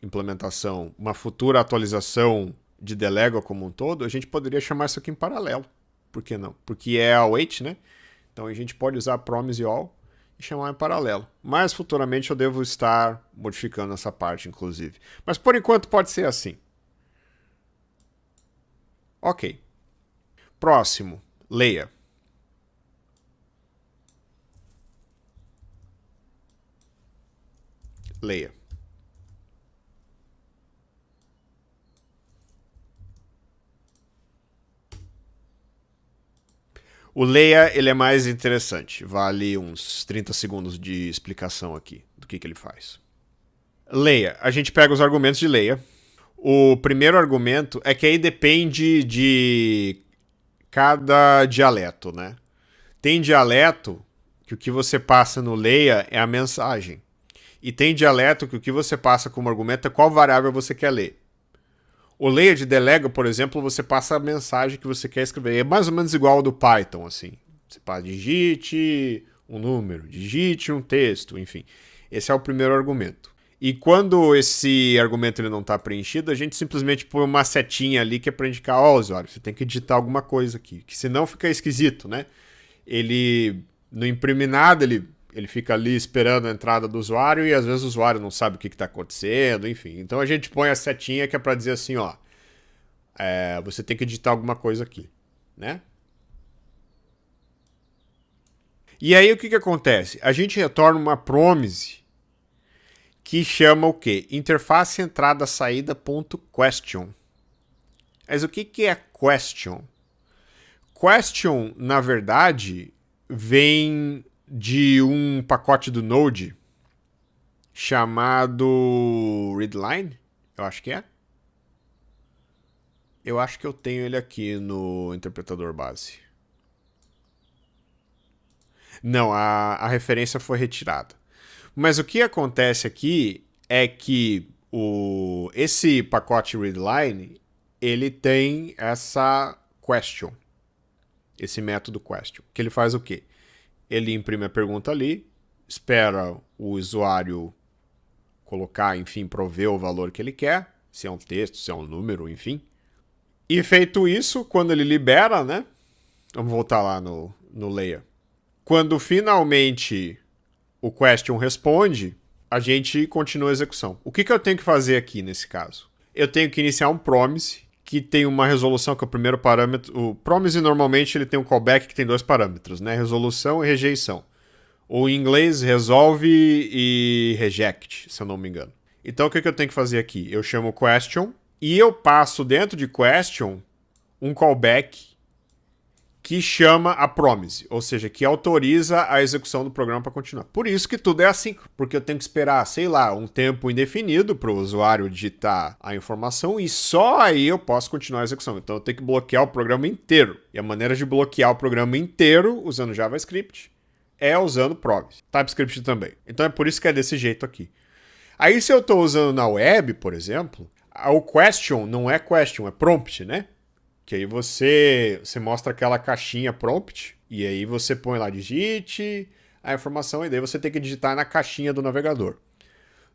implementação, uma futura atualização de Delego como um todo, a gente poderia chamar isso aqui em paralelo. Por que não? Porque é await, né? Então a gente pode usar promise all e chamar em paralelo. Mas futuramente eu devo estar modificando essa parte, inclusive. Mas por enquanto pode ser assim. Ok. Próximo. Leia. Leia. O leia, ele é mais interessante. Vale uns 30 segundos de explicação aqui do que ele faz. Leia. A gente pega os argumentos de leia. O primeiro argumento é que aí depende de cada dialeto, né? Tem dialeto que o que você passa no leia é a mensagem. E tem dialeto que o que você passa como argumento é qual variável você quer ler. O leia de Delego, por exemplo, você passa a mensagem que você quer escrever. É mais ou menos igual ao do Python, assim. Você passa, digite um número, digite um texto, enfim. Esse é o primeiro argumento. E quando esse argumento ele não está preenchido, a gente simplesmente põe uma setinha ali que é para indicar, ó, usuário, você tem que digitar alguma coisa aqui. Que senão fica esquisito, né? Ele não imprime nada, ele fica ali esperando a entrada do usuário e às vezes o usuário não sabe o que está acontecendo, enfim. Então a gente põe a setinha que é para dizer assim, ó, você tem que digitar alguma coisa aqui, né? E aí o que acontece? A gente retorna uma promise que chama o quê? Interface entrada saída ponto question. Mas o que é question? Question, na verdade, vem de um pacote do Node chamado readline, eu acho que é. Eu acho que eu tenho ele aqui no interpretador base. Não, a referência foi retirada. Mas o que acontece aqui é que esse pacote readline, ele tem essa question, esse método question, que ele faz o quê? Ele imprime a pergunta ali, espera o usuário colocar, enfim, prover o valor que ele quer, se é um texto, se é um número, enfim. E feito isso, quando ele libera, né? Vamos voltar lá no layer. Quando finalmente o question responde, a gente continua a execução. O que eu tenho que fazer aqui nesse caso? Eu tenho que iniciar um promise, que tem uma resolução, que é o primeiro parâmetro. O promise normalmente ele tem um callback que tem dois parâmetros, né? Resolução e rejeição. Ou em inglês, resolve e reject, se eu não me engano. Então o que eu tenho que fazer aqui? Eu chamo question e eu passo dentro de question um callback que chama a promise, ou seja, que autoriza a execução do programa para continuar. Por isso que tudo é assim, porque eu tenho que esperar, sei lá, um tempo indefinido para o usuário digitar a informação e só aí eu posso continuar a execução. Então eu tenho que bloquear o programa inteiro. E a maneira de bloquear o programa inteiro usando JavaScript é usando promise. TypeScript também. Então é por isso que é desse jeito aqui. Aí se eu estou usando na web, por exemplo, o question não é question, é prompt, né? Que aí você mostra aquela caixinha prompt e aí você põe lá, digite a informação e daí você tem que digitar na caixinha do navegador.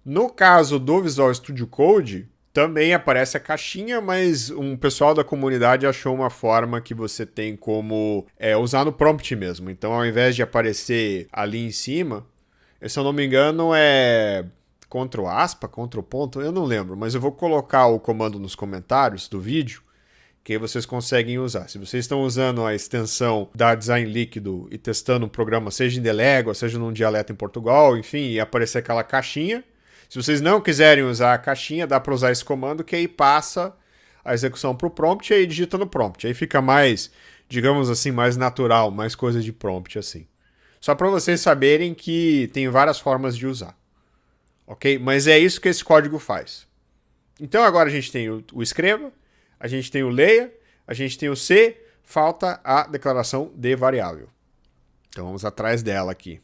No caso do Visual Studio Code, Também aparece a caixinha, mas um pessoal da comunidade achou uma forma que você tem como usar no prompt mesmo. Então, ao invés de aparecer ali em cima, se eu não me engano é Ctrl aspa, Ctrl ponto, eu não lembro, mas eu vou colocar o comando nos comentários do vídeo, que aí vocês conseguem usar. Se vocês estão usando a extensão da Design Líquido e testando um programa, seja em Delego, seja num dialeto em Portugal, enfim, e aparecer aquela caixinha. Se vocês não quiserem usar a caixinha, dá para usar esse comando que aí passa a execução para o prompt e aí digita no prompt. Aí fica mais, digamos assim, mais natural, mais coisa de prompt assim. Só para vocês saberem que tem várias formas de usar. Ok? Mas é isso que esse código faz. Então agora a gente tem o escreva, a gente tem o leia, a gente tem o C, falta a declaração de variável. Então vamos atrás dela aqui.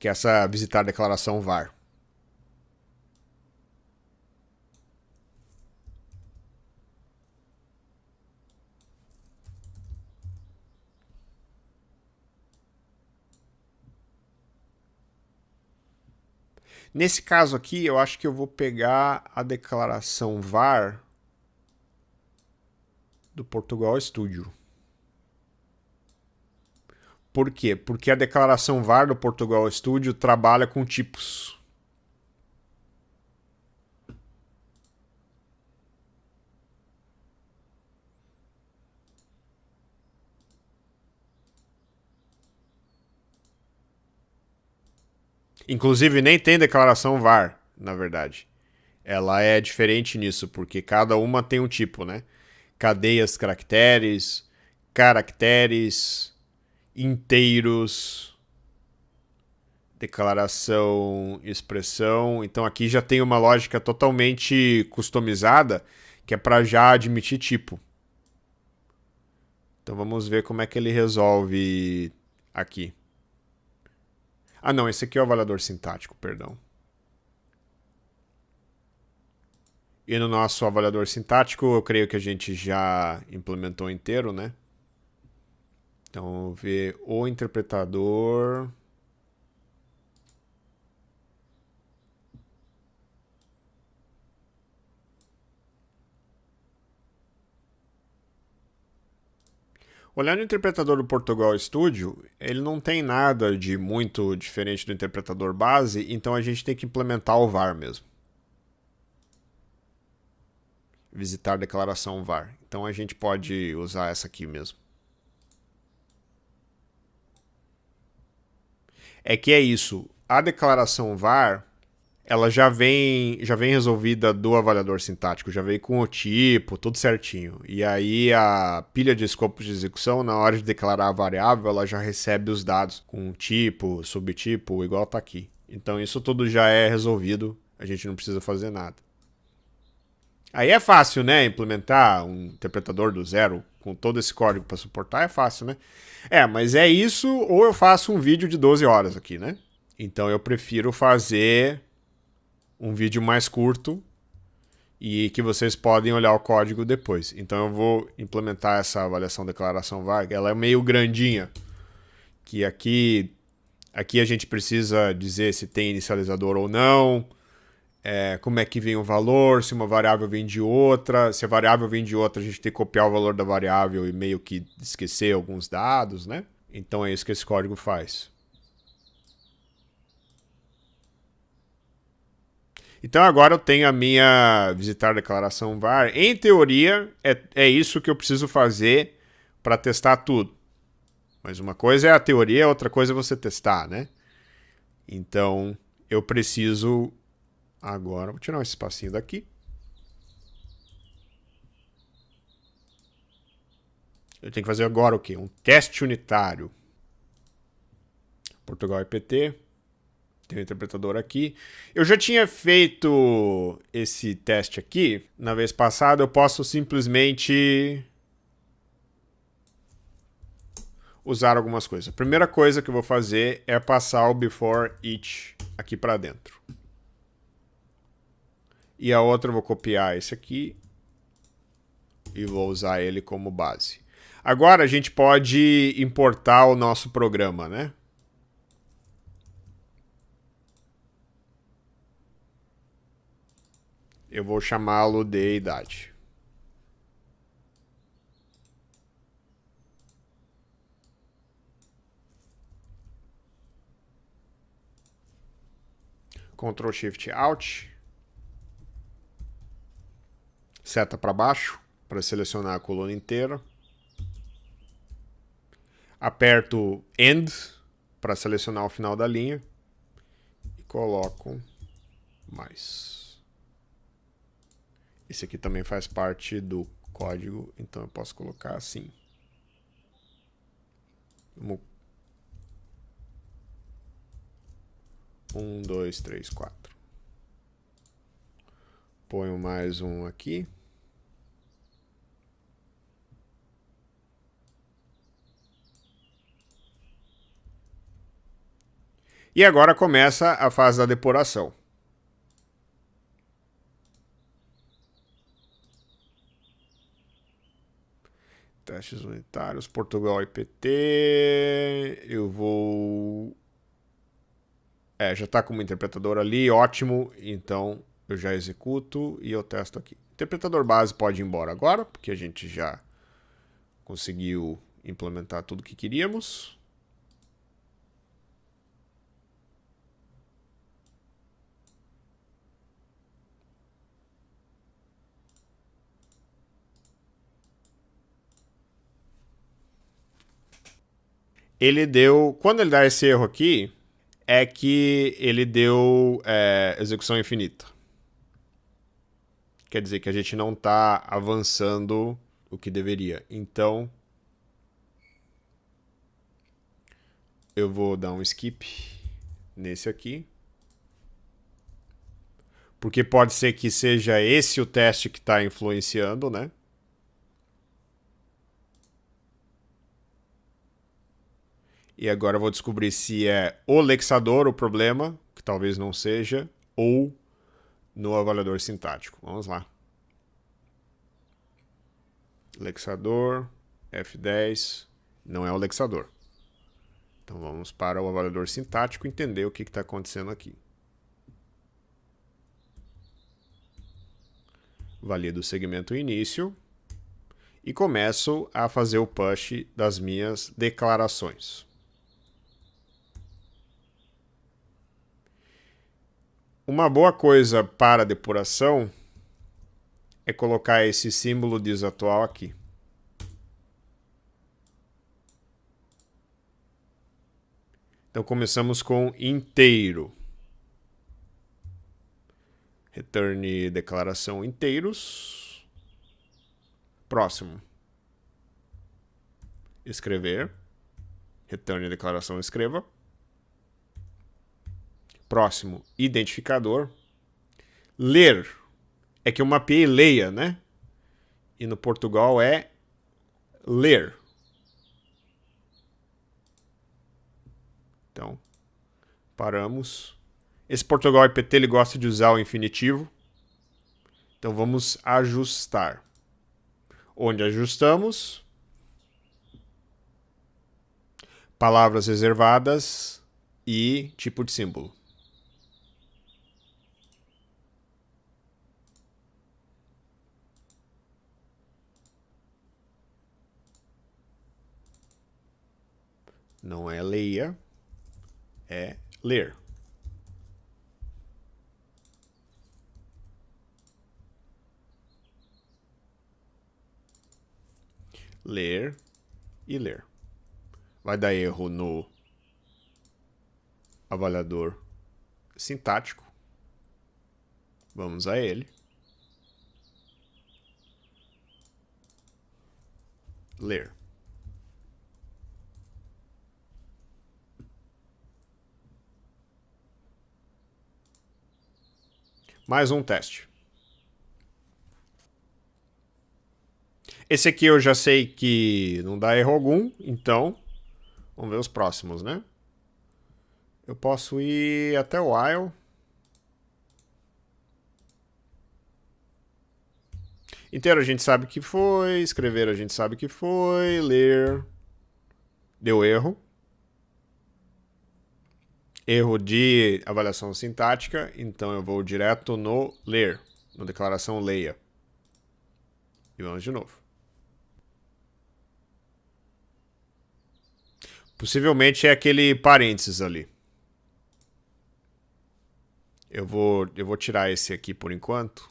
Que é essa visitar declaração var. Nesse caso aqui, eu acho que eu vou pegar a declaração var do Portugal Studio. Por quê? Porque a declaração var do Portugal Studio trabalha com tipos. Inclusive, nem tem declaração var, na verdade. Ela é diferente nisso, porque cada uma tem um tipo, né? Cadeias caracteres, inteiros, declaração, expressão. Então aqui já tem uma lógica totalmente customizada, que é para já admitir tipo. Então vamos ver como é que ele resolve aqui. Ah, não, esse aqui é o avaliador sintático, perdão. E no nosso avaliador sintático, eu creio que a gente já implementou inteiro, né? Então, vamos ver o interpretador. Olhando o interpretador do Portugal Studio, ele não tem nada de muito diferente do interpretador base, então a gente tem que implementar o var mesmo. Visitar declaração var. Então a gente pode usar essa aqui mesmo. É que é isso. A declaração var, ela já vem resolvida do avaliador sintático, já vem com o tipo, tudo certinho. E aí a pilha de escopos de execução, na hora de declarar a variável, ela já recebe os dados com tipo, subtipo, igual tá aqui. Então isso tudo já é resolvido, a gente não precisa fazer nada. Aí é fácil, né? Implementar um interpretador do zero com todo esse código para suportar é fácil, né? Mas é isso, ou eu faço um vídeo de 12 horas aqui, né? Então eu prefiro fazer um vídeo mais curto e que vocês podem olhar o código depois. Então eu vou implementar essa avaliação declaração var, ela é meio grandinha, que aqui a gente precisa dizer se tem inicializador ou não, como é que vem o valor, se uma variável vem de outra, se a variável vem de outra a gente tem que copiar o valor da variável e meio que esquecer alguns dados, né? Então é isso que esse código faz. Então agora eu tenho a minha visitar declaração var. Em teoria, é isso que eu preciso fazer para testar tudo. Mas uma coisa é a teoria, outra coisa é você testar, né? Então eu preciso... Agora, vou tirar um espacinho daqui. Eu tenho que fazer agora o quê? Um teste unitário. Portugal IPT. Tem o interpretador aqui. Eu já tinha feito esse teste aqui na vez passada. Eu posso simplesmente usar algumas coisas. A primeira coisa que eu vou fazer é passar o before each aqui para dentro. E a outra eu vou copiar esse aqui e vou usar ele como base. Agora a gente pode importar o nosso programa, né? Eu vou chamá-lo de idade. Ctrl Shift Alt. Seta para baixo para selecionar a coluna inteira. Aperto End para selecionar o final da linha. E coloco mais. Esse aqui também faz parte do código, então eu posso colocar assim. Vamos 1, 2, 3, 4. Ponho mais um aqui. E agora começa a fase da depuração. Testes unitários, Portugal IPT. Eu vou... já está como interpretador ali, ótimo. Então eu já executo e eu testo aqui. Interpretador base pode ir embora agora, porque a gente já conseguiu implementar tudo que queríamos. Ele deu... Quando ele dá esse erro aqui, é que ele deu execução infinita. Quer dizer que a gente não está avançando o que deveria. Então, eu vou dar um skip nesse aqui. Porque pode ser que seja esse o teste que está influenciando, né? E agora eu vou descobrir se é o lexador o problema, que talvez não seja, ou no avaliador sintático. Vamos lá. Lexador, F10, não é o lexador. Então vamos para o avaliador sintático entender o que está acontecendo aqui. Valido o segmento início e começo a fazer o push das minhas declarações. Uma boa coisa para a depuração é colocar esse símbolo desatual aqui. Então começamos com inteiro. Return declaração inteiros. Próximo. Escrever. Return declaração escreva. Próximo, identificador. Ler. É que eu mapeei leia, né? E no Portugal é ler. Então, paramos. Esse Portugal IPT ele gosta de usar o infinitivo. Então vamos ajustar. Onde ajustamos? Palavras reservadas e tipo de símbolo. Não é leia, é ler. Ler e ler. Vai dar erro no avaliador sintático. Vamos a ele. Ler. Mais um teste. Esse aqui eu já sei que não dá erro algum, então vamos ver os próximos, né? Eu posso ir até o while. Inteiro a gente sabe que foi, escrever a gente sabe que foi, ler deu erro. Erro de avaliação sintática, então eu vou direto no ler, na declaração leia. E vamos de novo. Possivelmente é aquele parênteses ali. Eu vou tirar esse aqui por enquanto.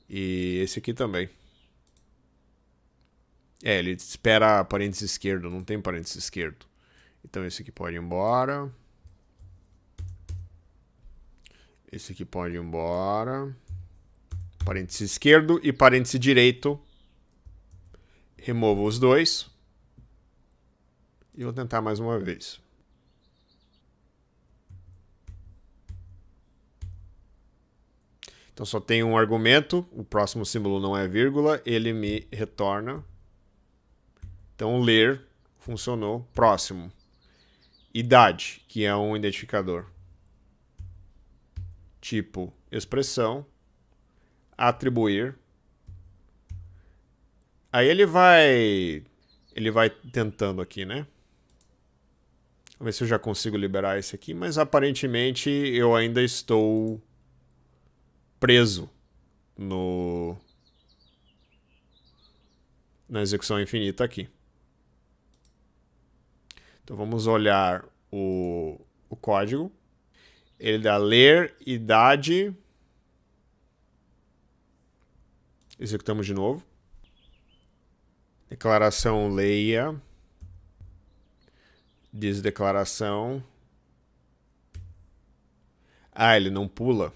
E esse aqui também. Ele espera parênteses esquerdo, não tem parênteses esquerdo. Então esse aqui pode ir embora. Esse aqui pode ir embora. Parênteses esquerdo e parênteses direito. Removo os dois. E vou tentar mais uma vez. Então só tem um argumento, o próximo símbolo não é vírgula, ele me retorna. Então ler funcionou. Próximo. Idade, que é um identificador. Tipo expressão. Atribuir. Aí ele vai tentando aqui, né? Vamos ver se eu já consigo liberar esse aqui, mas aparentemente eu ainda estou preso na execução infinita aqui. Então vamos olhar o código. Ele dá ler, idade. Executamos de novo. Declaração leia. Desdeclaração. Ele não pula.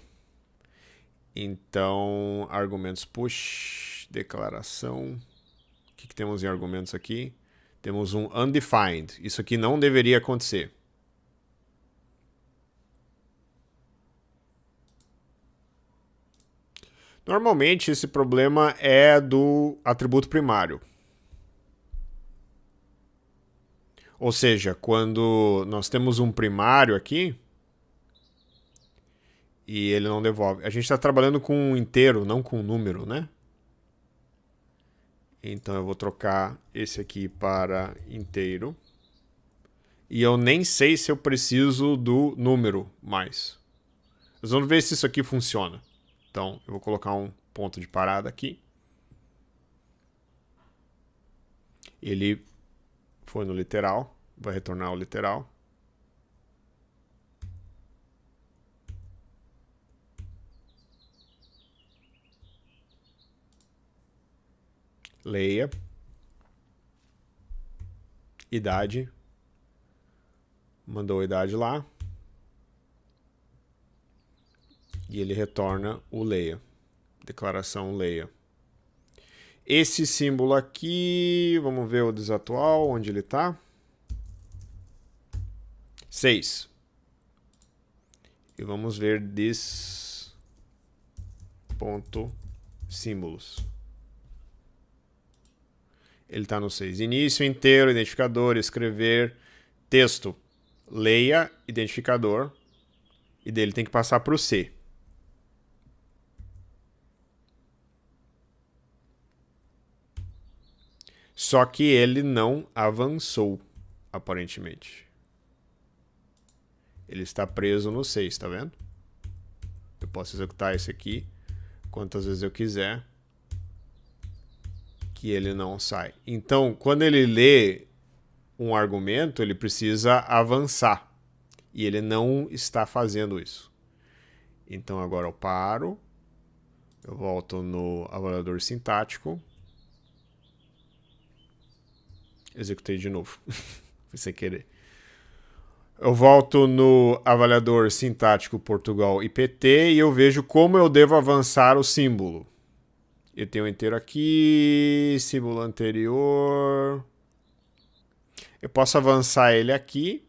Então, argumentos push, declaração. O que temos em argumentos aqui? Temos um undefined. Isso aqui não deveria acontecer. Normalmente, esse problema é do atributo primário. Ou seja, quando nós temos um primário aqui e ele não devolve. A gente está trabalhando com um inteiro, não com um número, né? Então eu vou trocar esse aqui para inteiro. E eu nem sei se eu preciso do número mais. Nós vamos ver se isso aqui funciona. Então eu vou colocar um ponto de parada aqui. Ele foi no literal. Vai retornar o literal. Leia. Idade. Mandou a idade lá. E ele retorna o leia. Declaração leia. Esse símbolo aqui, vamos ver o desatual, onde ele está. 6. E vamos ver this ponto símbolos. Ele está no 6. Início, inteiro, identificador, escrever, texto. Leia, identificador. E dele tem que passar para o C. Só que ele não avançou, aparentemente. Ele está preso no 6, tá vendo? Eu posso executar esse aqui quantas vezes eu quiser, que ele não sai. Então, quando ele lê um argumento, ele precisa avançar. E ele não está fazendo isso. Então, agora eu paro. Eu volto no avaliador sintático. Executei de novo. Foi sem querer. Eu volto no avaliador sintático Portugal IPT e eu vejo como eu devo avançar o símbolo. Eu tenho um inteiro aqui, símbolo anterior. Eu posso avançar ele aqui,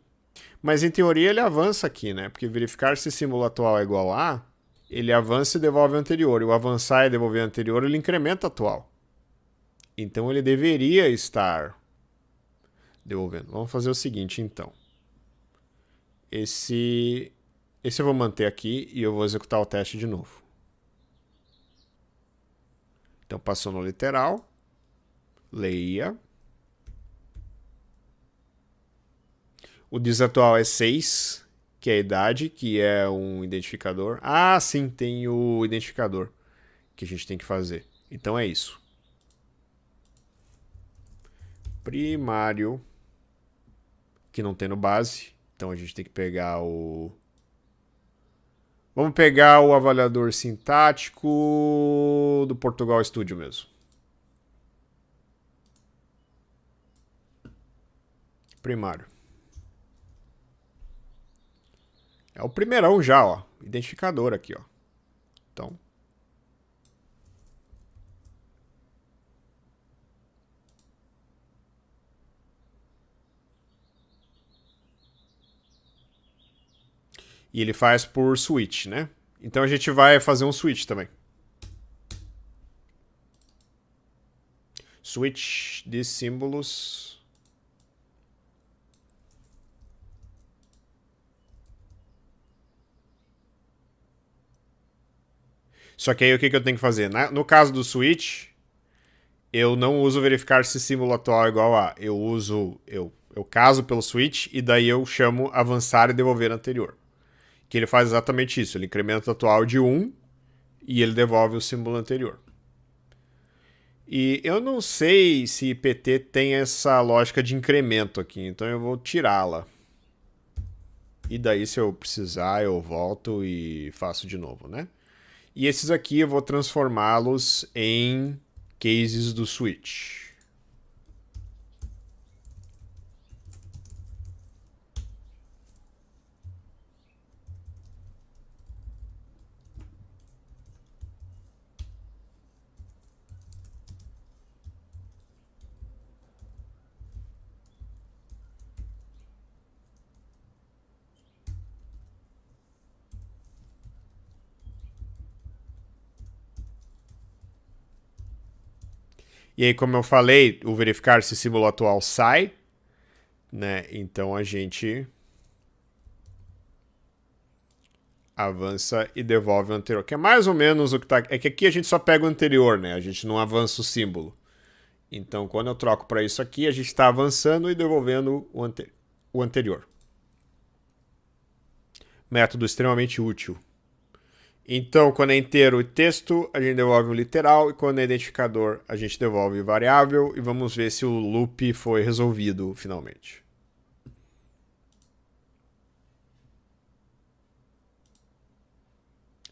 mas em teoria ele avança aqui, né? Porque verificar se o símbolo atual é igual a, ele avança e devolve o anterior. E o avançar e devolver o anterior, ele incrementa o atual. Então ele deveria estar devolvendo. Vamos fazer o seguinte, então. Esse Esse eu vou manter aqui e eu vou executar o teste de novo. Então passou no literal. Leia. O desatual é 6, que é a idade, que é um identificador. Ah, sim, tem o identificador que a gente tem que fazer. Então é isso. Primário, que não tem no base. Então a gente tem que pegar o... Vamos pegar o avaliador sintático do Portugal Studio mesmo. Primário. É o primeirão já, ó. Identificador aqui, ó. Então, e ele faz por switch, né? Então a gente vai fazer um switch também. Switch de símbolos. Só que aí o que eu tenho que fazer? No caso do switch, eu não uso verificar se símbolo atual é igual a. Eu caso pelo switch e daí eu chamo avançar e devolver anterior. Que ele faz exatamente isso. Ele incrementa o atual de 1 e ele devolve o símbolo anterior. E eu não sei se PT tem essa lógica de incremento aqui, então eu vou tirá-la. E daí, se eu precisar, eu volto e faço de novo, né? E esses aqui eu vou transformá-los em cases do switch. E aí, como eu falei, o verificar se símbolo atual sai, né? Então a gente avança e devolve o anterior. Que é mais ou menos o que tá. É que aqui a gente só pega o anterior, né? A gente não avança o símbolo. Então, quando eu troco para isso aqui, a gente está avançando e devolvendo o anterior. Método extremamente útil. Então, quando é inteiro e texto, a gente devolve o literal, e quando é identificador, a gente devolve o variável, e vamos ver se o loop foi resolvido finalmente.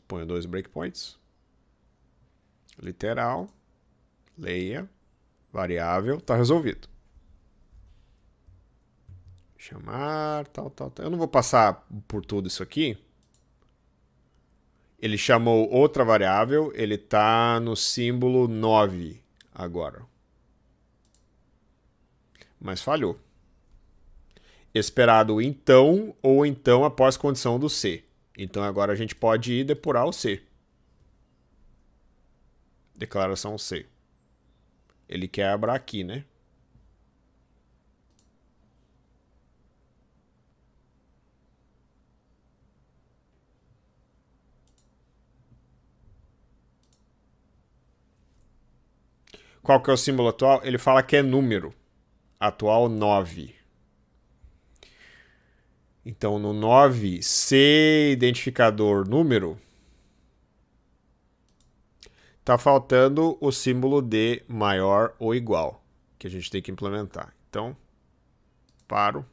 Ponho 2 breakpoints. Literal, leia, variável, está resolvido. Chamar, tal. Eu não vou passar por tudo isso aqui. Ele chamou outra variável, ele está no símbolo 9 agora. Mas falhou. Esperado então ou então após condição do C. Então agora a gente pode ir depurar o C. Declaração C. Ele quebra aqui, né? Qual que é o símbolo atual? Ele fala que é número. Atual 9. Então no 9, C identificador número, tá faltando o símbolo de maior ou igual, que a gente tem que implementar. Então, paro.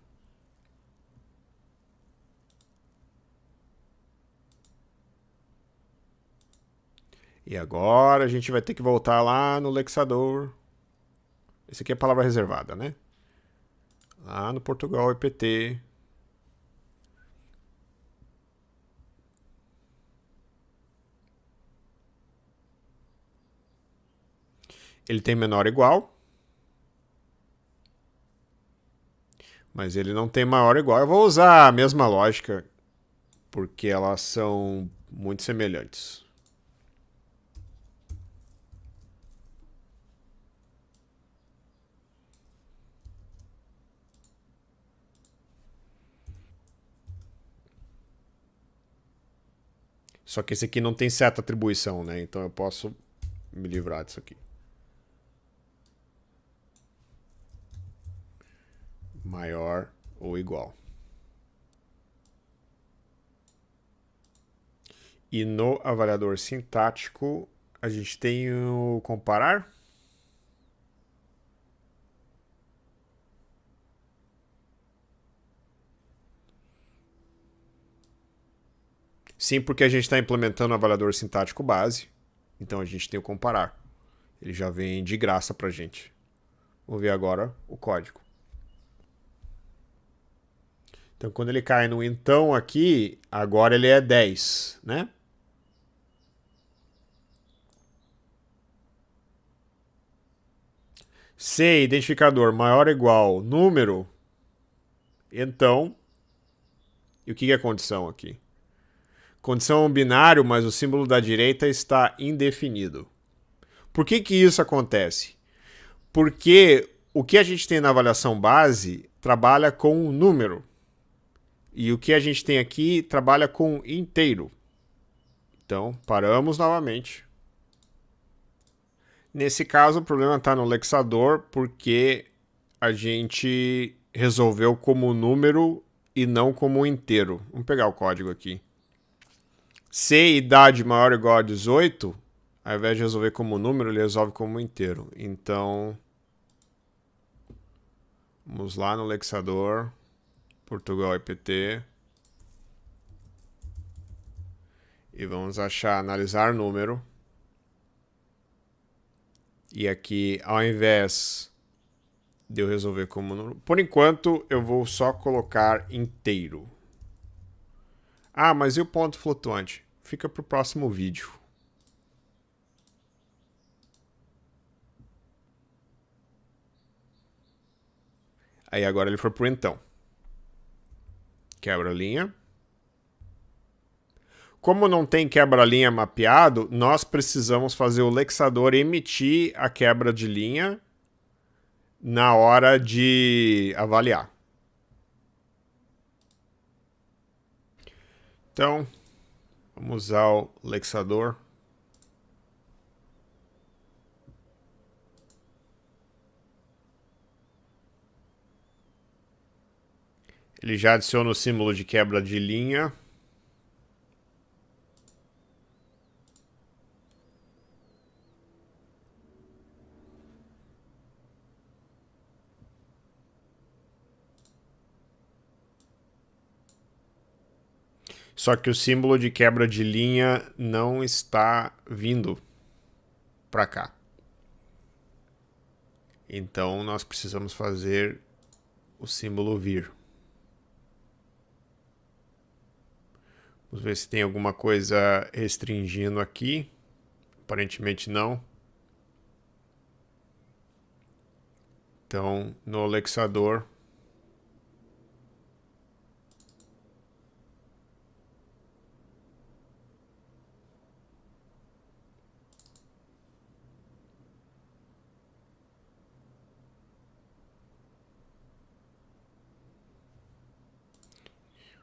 E agora a gente vai ter que voltar lá no Lexador. Esse aqui é a palavra reservada, né? Lá no Portugal EPT. Ele tem menor ou igual. Mas ele não tem maior ou igual. Eu vou usar a mesma lógica, porque elas são muito semelhantes. Só que esse aqui não tem seta atribuição, né? Então eu posso me livrar disso aqui. Maior ou igual. E no avaliador sintático, a gente tem o comparar. Sim, porque a gente está implementando o avaliador sintático base. Então a gente tem o comparar. Ele já vem de graça para a gente. Vou ver agora o código. Então quando ele cai no então aqui, agora ele é 10, né? C, identificador maior ou igual número. Então, e o que é a condição aqui? Condição binário, mas o símbolo da direita está indefinido. Por que isso acontece? Porque o que a gente tem na avaliação base trabalha com um número. E o que a gente tem aqui trabalha com inteiro. Então, paramos novamente. Nesse caso, o problema está no lexador, porque a gente resolveu como número e não como inteiro. Vamos pegar o código aqui. Se idade maior ou igual a 18, ao invés de resolver como número, ele resolve como inteiro. Então, vamos lá no lexador, Portugal IPT. E vamos achar, analisar número. E aqui, ao invés de eu resolver como número, por enquanto eu vou só colocar inteiro. Ah, mas e o ponto flutuante? Fica para o próximo vídeo. Aí agora ele foi pro então. Quebra-linha. Como não tem quebra-linha mapeado, nós precisamos fazer o lexador emitir a quebra de linha na hora de avaliar. Então, vamos usar o lexador. Ele já adiciona o símbolo de quebra de linha. Só que o símbolo de quebra de linha não está vindo para cá. Então nós precisamos fazer o símbolo vir. Vamos ver se tem alguma coisa restringindo aqui. Aparentemente não. Então, no lexador,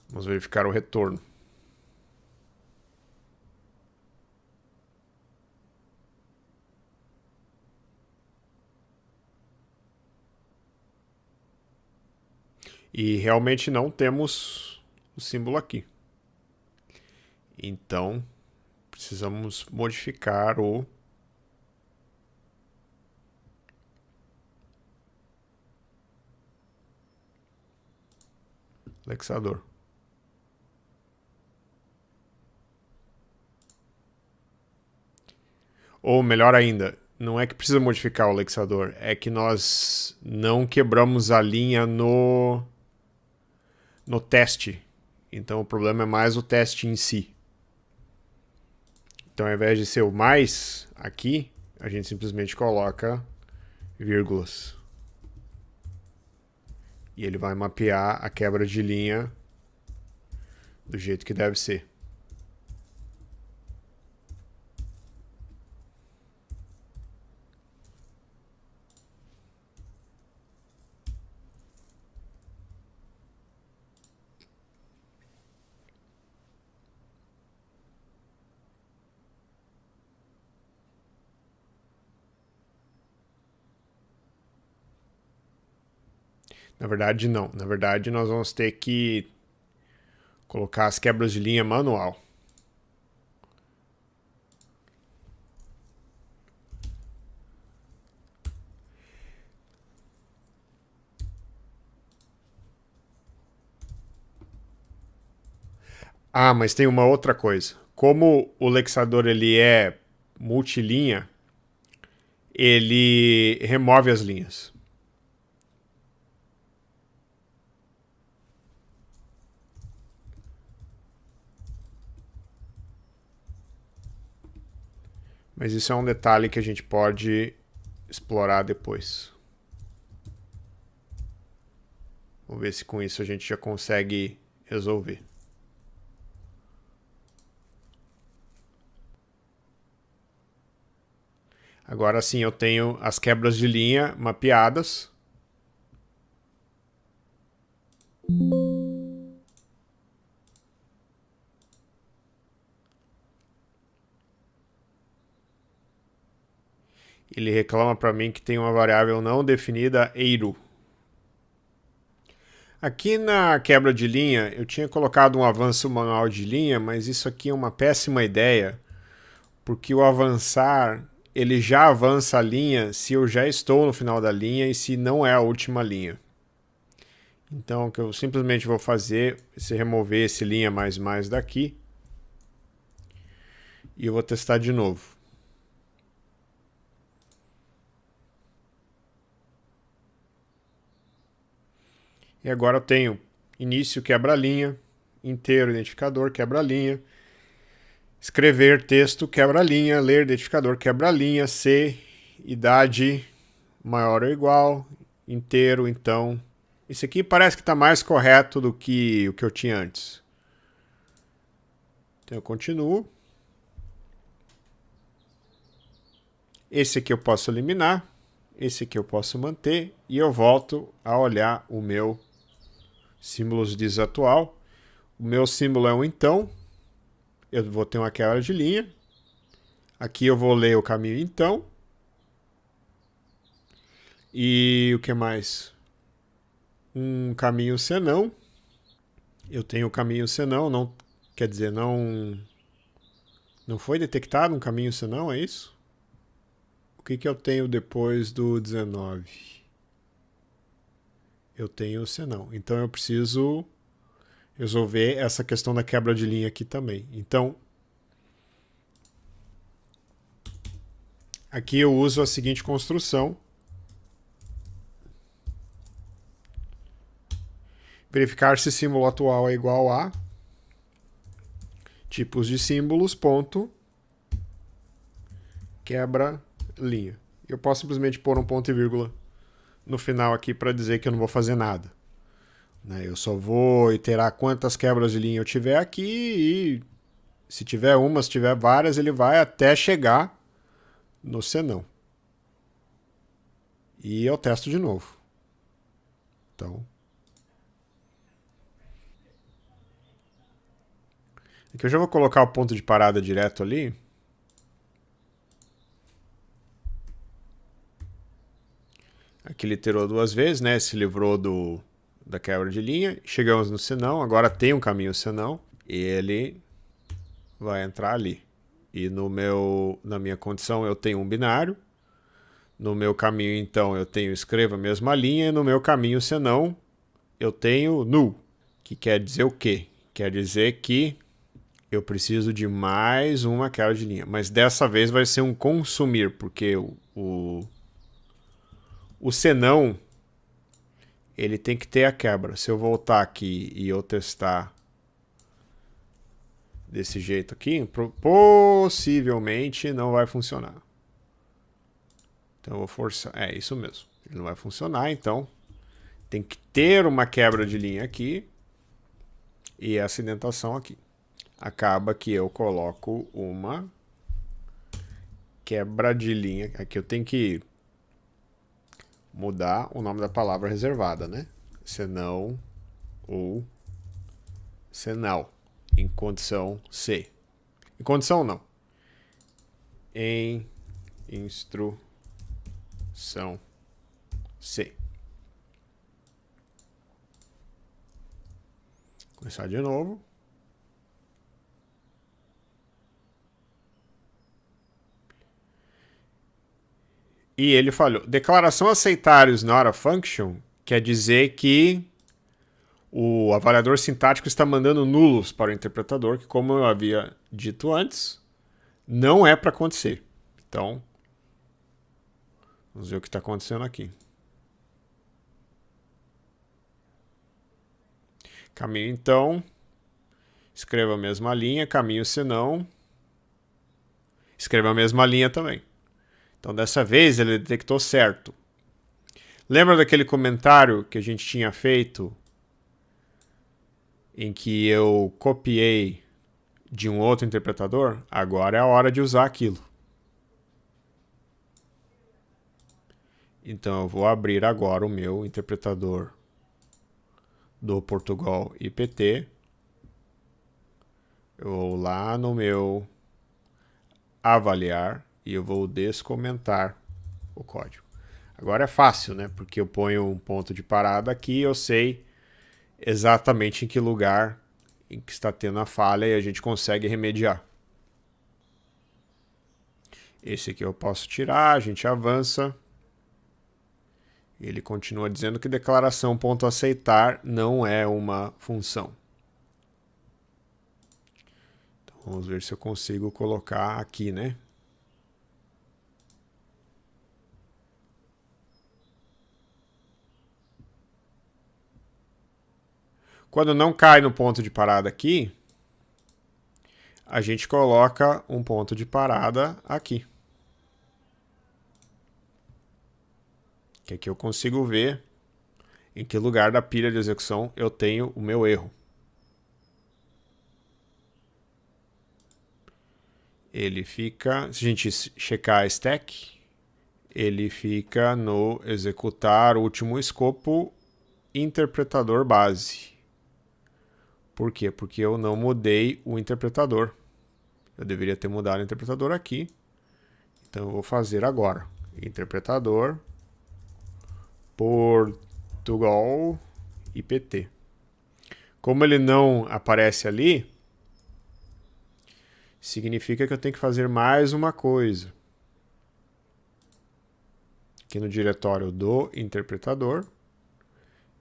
vamos verificar o retorno. E realmente não temos o símbolo aqui. Então, precisamos modificar o lexador. Ou melhor ainda, não é que precisa modificar o lexador, é que nós não quebramos a linha no teste. Então o problema é mais o teste em si. Então ao invés de ser o mais aqui, a gente simplesmente coloca vírgulas. E ele vai mapear a quebra de linha do jeito que deve ser. Na verdade, não. Na verdade, nós vamos ter que colocar as quebras de linha manual. Ah, mas tem uma outra coisa. Como o Lexador ele é multilinha, ele remove as linhas. Mas isso é um detalhe que a gente pode explorar depois. Vamos ver se com isso a gente já consegue resolver. Agora sim eu tenho as quebras de linha mapeadas. Ele reclama para mim que tem uma variável não definida eiro. Aqui na quebra de linha, eu tinha colocado um avanço manual de linha, mas isso aqui é uma péssima ideia, porque o avançar, ele já avança a linha se eu já estou no final da linha e se não é a última linha. Então, o que eu simplesmente vou fazer é remover esse linha mais daqui e eu vou testar de novo. E agora eu tenho início quebra-linha, inteiro identificador quebra-linha, escrever texto quebra-linha, ler identificador quebra-linha, C, idade maior ou igual, inteiro, então. Isso aqui parece que está mais correto do que o que eu tinha antes. Então eu continuo. Esse aqui eu posso eliminar, esse aqui eu posso manter e eu volto a olhar o meu símbolos desatual. O meu símbolo é um então. Eu vou ter uma quebra de linha. Aqui eu vou ler o caminho então. E o que mais? Um caminho senão. Eu tenho o caminho senão, não quer dizer, não foi detectado um caminho senão, é isso? O que eu tenho depois do 19? Eu tenho o senão. Então eu preciso resolver essa questão da quebra de linha aqui também. Então, aqui eu uso a seguinte construção. Verificar se símbolo atual é igual a tipos de símbolos, ponto, quebra linha. Eu posso simplesmente pôr um ponto e vírgula no final aqui para dizer que eu não vou fazer nada. Eu só vou iterar quantas quebras de linha eu tiver aqui e se tiver uma, se tiver várias, ele vai até chegar no senão. E eu testo de novo. Então, aqui eu já vou colocar o ponto de parada direto ali. Aqui ele iterou duas vezes, né? Se livrou da quebra de linha. Chegamos no senão, agora tem um caminho senão. E ele vai entrar ali. E na minha condição eu tenho um binário. No meu caminho, então, eu tenho escreva a mesma linha. E no meu caminho senão, eu tenho null. Que quer dizer o quê? Quer dizer que eu preciso de mais uma quebra de linha. Mas dessa vez vai ser um consumir, porque o senão ele tem que ter a quebra. Se eu voltar aqui e eu testar desse jeito aqui, possivelmente não vai funcionar. Então eu vou forçar. É isso mesmo. Ele não vai funcionar, então tem que ter uma quebra de linha aqui e essa indentação aqui. Acaba que eu coloco uma quebra de linha. Aqui eu tenho que mudar o nome da palavra reservada, né? Senão ou senal. Em condição C. Em condição não. Em instrução C. Começar de novo. E ele falhou. Declaração aceitar is not a function quer dizer que o avaliador sintático está mandando nulos para o interpretador, que, como eu havia dito antes, não é para acontecer. Então, vamos ver o que está acontecendo aqui. Caminho então. Escreva a mesma linha. Caminho senão. Escreva a mesma linha também. Então, dessa vez, ele detectou certo. Lembra daquele comentário que a gente tinha feito em que eu copiei de um outro interpretador? Agora é a hora de usar aquilo. Então, eu vou abrir agora o meu interpretador do Portugal IPT. Eu vou lá no meu avaliar e eu vou descomentar o código. Agora é fácil, né? Porque eu ponho um ponto de parada aqui, eu sei exatamente em que lugar em que está tendo a falha e a gente consegue remediar. Esse aqui eu posso tirar, a gente avança. Ele continua dizendo que declaração.aceitar não é uma função. Então, vamos ver se eu consigo colocar aqui, né? Quando não cai no ponto de parada aqui, a gente coloca um ponto de parada aqui. Que aqui eu consigo ver em que lugar da pilha de execução eu tenho o meu erro. Ele fica, se a gente checar a stack, ele fica no executar último escopo interpretador base. Por quê? Porque eu não mudei o interpretador. Eu deveria ter mudado o interpretador aqui. Então eu vou fazer agora. Interpretador Portugal IPT. Como ele não aparece ali, significa que eu tenho que fazer mais uma coisa. Aqui no diretório do interpretador,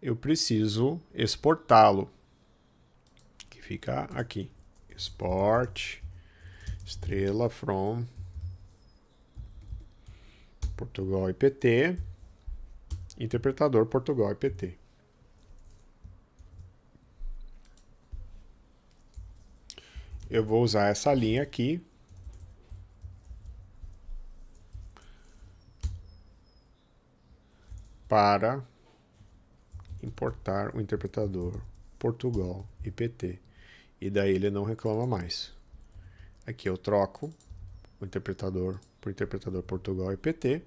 eu preciso exportá-lo. Que fica aqui. Export estrela from Portugal IPT, interpretador Portugal IPT. Eu vou usar essa linha aqui para importar o interpretador Portugal IPT. E daí ele não reclama mais. Aqui eu troco o interpretador por interpretador Portugal IPT.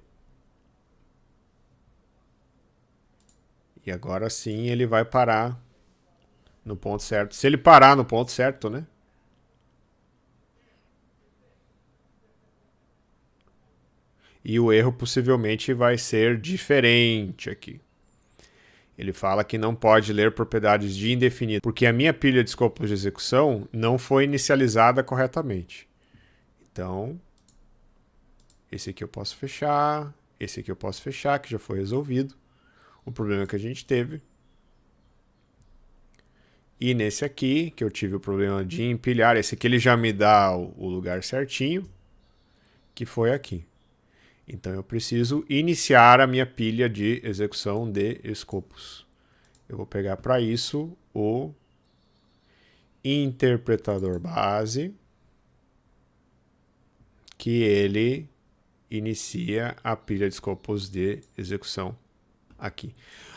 E agora sim ele vai parar no ponto certo. Se ele parar no ponto certo, né? E o erro possivelmente vai ser diferente aqui. Ele fala que não pode ler propriedades de indefinido, porque a minha pilha de escopos de execução não foi inicializada corretamente. Então, esse aqui eu posso fechar, esse aqui eu posso fechar, que já foi resolvido o problema que a gente teve. E nesse aqui, que eu tive o problema de empilhar, esse aqui ele já me dá o lugar certinho, que foi aqui. Então eu preciso iniciar a minha pilha de execução de escopos. Eu vou pegar para isso o interpretador base, que ele inicia a pilha de escopos de execução aqui.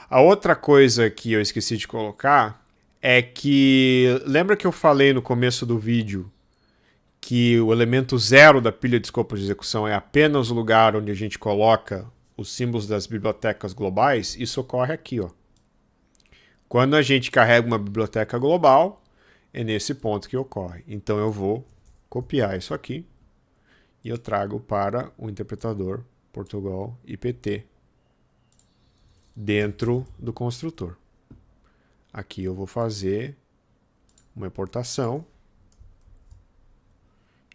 A outra coisa que eu esqueci de colocar é que, lembra que eu falei no começo do vídeo que o elemento 0 da pilha de escopo de execução é apenas o lugar onde a gente coloca os símbolos das bibliotecas globais? Isso ocorre aqui, ó. Quando a gente carrega uma biblioteca global, é nesse ponto que ocorre. Então eu vou copiar isso aqui e eu trago para o interpretador Portugal IPT dentro do construtor. Aqui eu vou fazer uma importação.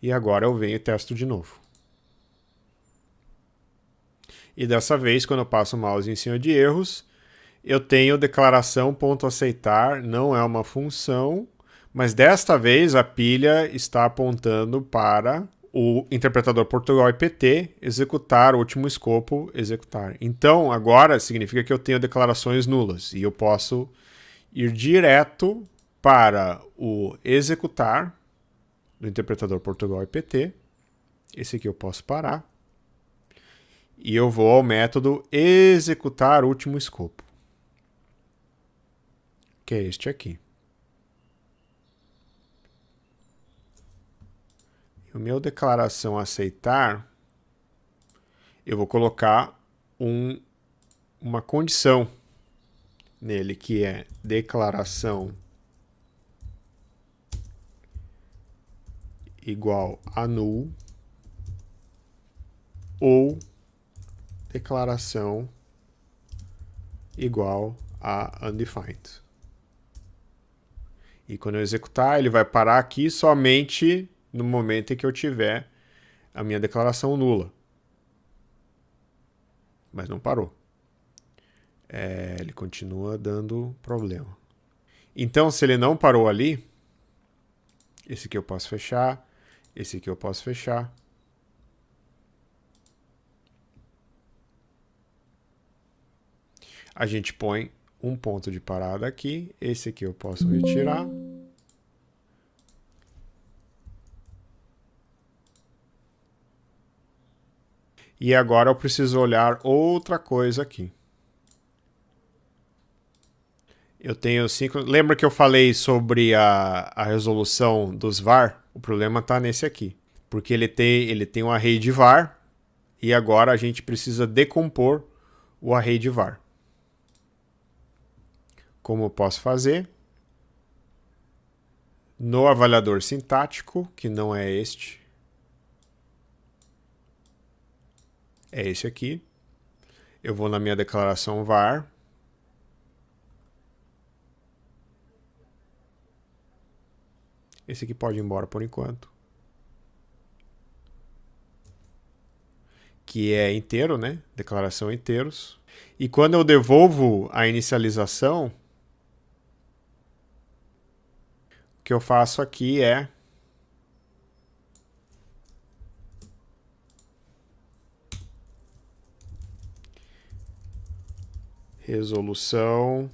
E agora eu venho e testo de novo. E dessa vez, quando eu passo o mouse em cima de erros, eu tenho declaração.aceitar, não é uma função, mas desta vez a pilha está apontando para o interpretador Portugal IPT executar o último escopo, executar. Então, agora significa que eu tenho declarações nulas e eu posso ir direto para o executar do interpretador Portugal IPT. Esse aqui eu posso parar. E eu vou ao método executar último escopo, que é este aqui. O meu declaração aceitar, eu vou colocar uma condição nele, que é declaração igual a null ou declaração igual a undefined. E quando eu executar, ele vai parar aqui somente no momento em que eu tiver a minha declaração nula. Mas não parou. Ele continua dando problema. Então, se ele não parou ali, esse aqui eu posso fechar, esse aqui eu posso fechar. A gente põe um ponto de parada aqui, esse aqui eu posso retirar. E agora eu preciso olhar outra coisa aqui. Eu tenho 5... Lembra que eu falei sobre a resolução dos var? O problema está nesse aqui. Porque ele tem um array de var e agora a gente precisa decompor o array de var. Como eu posso fazer? No avaliador sintático, que não é este, é esse aqui. Eu vou na minha declaração var. Esse aqui pode ir embora por enquanto. Que é inteiro, né? Declaração inteiros. E quando eu devolvo a inicialização, o que eu faço aqui é resolução,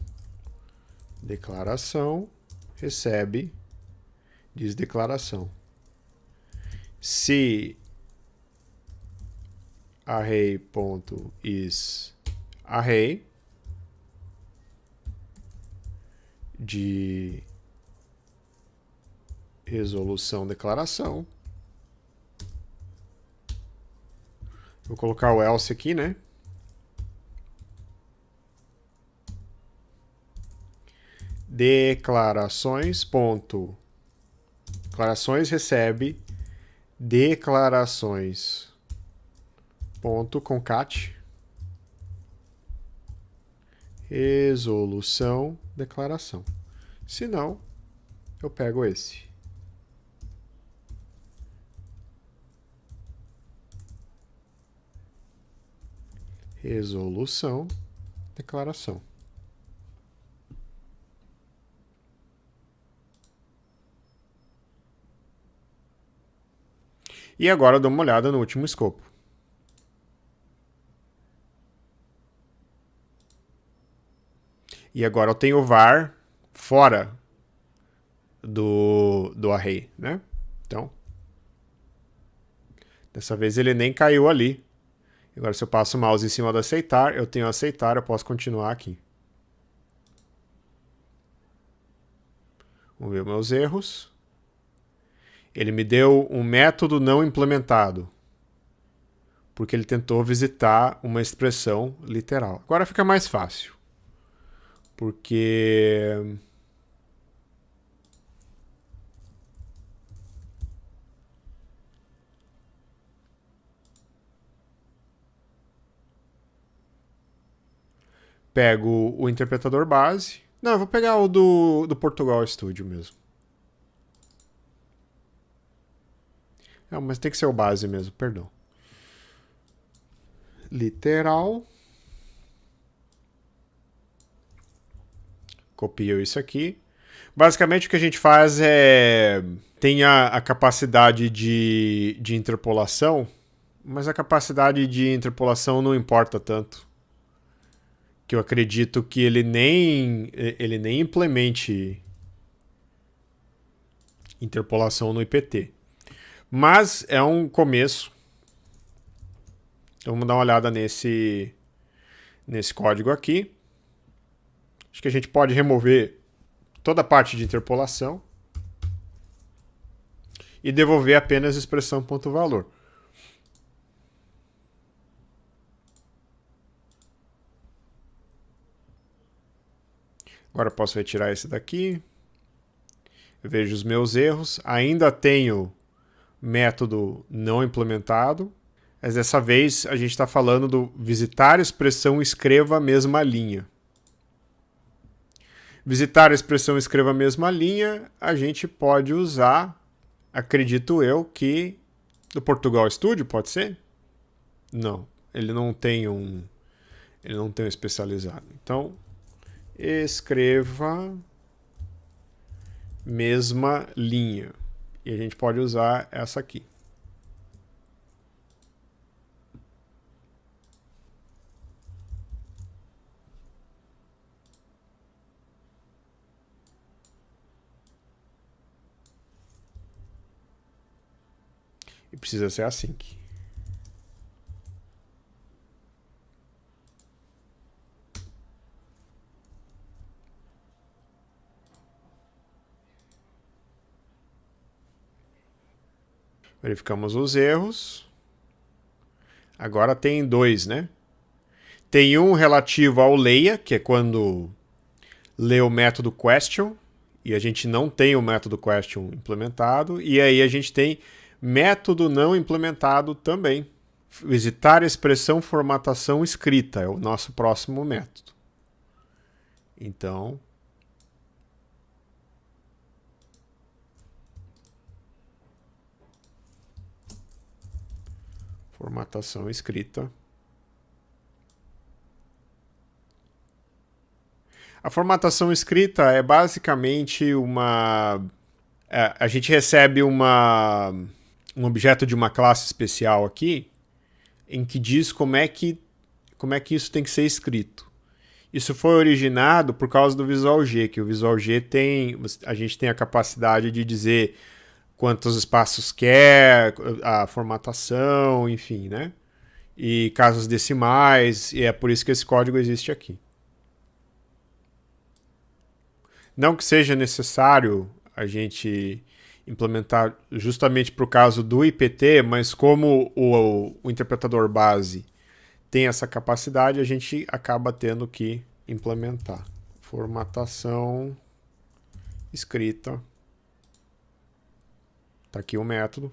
declaração, recebe, diz declaração. Se array.isArray de resolução declaração. Vou colocar o else aqui, né? Declarações recebe declarações concat resolução declaração. Se não, eu pego esse. Resolução declaração. E agora eu dou uma olhada no último escopo. E agora eu tenho o var fora do array, né? Então, dessa vez ele nem caiu ali. Agora se eu passo o mouse em cima do aceitar, eu tenho aceitar, eu posso continuar aqui. Vamos ver meus erros. Ele me deu um método não implementado, porque ele tentou visitar uma expressão literal. Agora fica mais fácil, porque pego o interpretador base. Não, eu vou pegar o do Portugal Studio mesmo. Não, mas tem que ser o base mesmo, perdão. Literal. Copio isso aqui. Basicamente o que a gente faz é... Tem a capacidade de interpolação, mas a capacidade de interpolação não importa tanto. Que eu acredito que ele nem implemente interpolação no IPT. Mas é um começo. Então vamos dar uma olhada nesse código aqui. Acho que a gente pode remover toda a parte de interpolação e devolver apenas a expressão ponto valor. Agora posso retirar esse daqui. Eu vejo os meus erros. Ainda tenho método não implementado. Mas dessa vez a gente está falando do visitar a expressão escreva a mesma linha. Visitar a expressão escreva a mesma linha, a gente pode usar, acredito eu, que do Portugal Studio, pode ser? Não, ele não tem um especializado. Então, escreva mesma linha. E a gente pode usar essa aqui. E precisa ser async. Verificamos os erros. Agora tem dois, né? Tem um relativo ao leia, que é quando lê o método question, e a gente não tem o método question implementado, e aí a gente tem método não implementado também. Visitar a expressão formatação escrita é o nosso próximo método. Então, formatação escrita. A formatação escrita é basicamente uma... a gente recebe um objeto de uma classe especial aqui, em que diz como é que isso tem que ser escrito. Isso foi originado por causa do Visual G, que o Visual G a gente tem a capacidade de dizer quantos espaços quer, a formatação, enfim, né? E casas decimais, e é por isso que esse código existe aqui. Não que seja necessário a gente implementar justamente para o caso do IPT, mas como o interpretador base tem essa capacidade, a gente acaba tendo que implementar. Formatação escrita. Está aqui o método.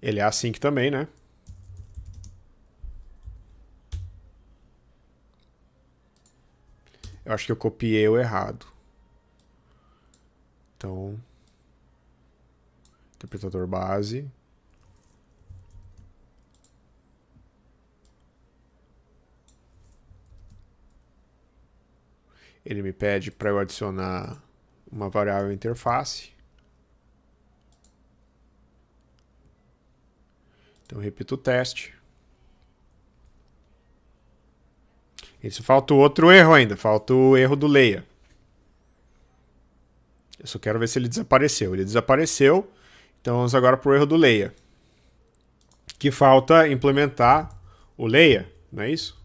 Ele é async também, né? Eu acho que eu copiei o errado. Então, interpretador base. Ele me pede para eu adicionar uma variável interface. Então, eu repito o teste. Isso falta outro erro ainda. Falta o erro do leia. Eu só quero ver se ele desapareceu. Ele desapareceu. Então, vamos agora para o erro do leia. Que falta implementar o leia, não é isso?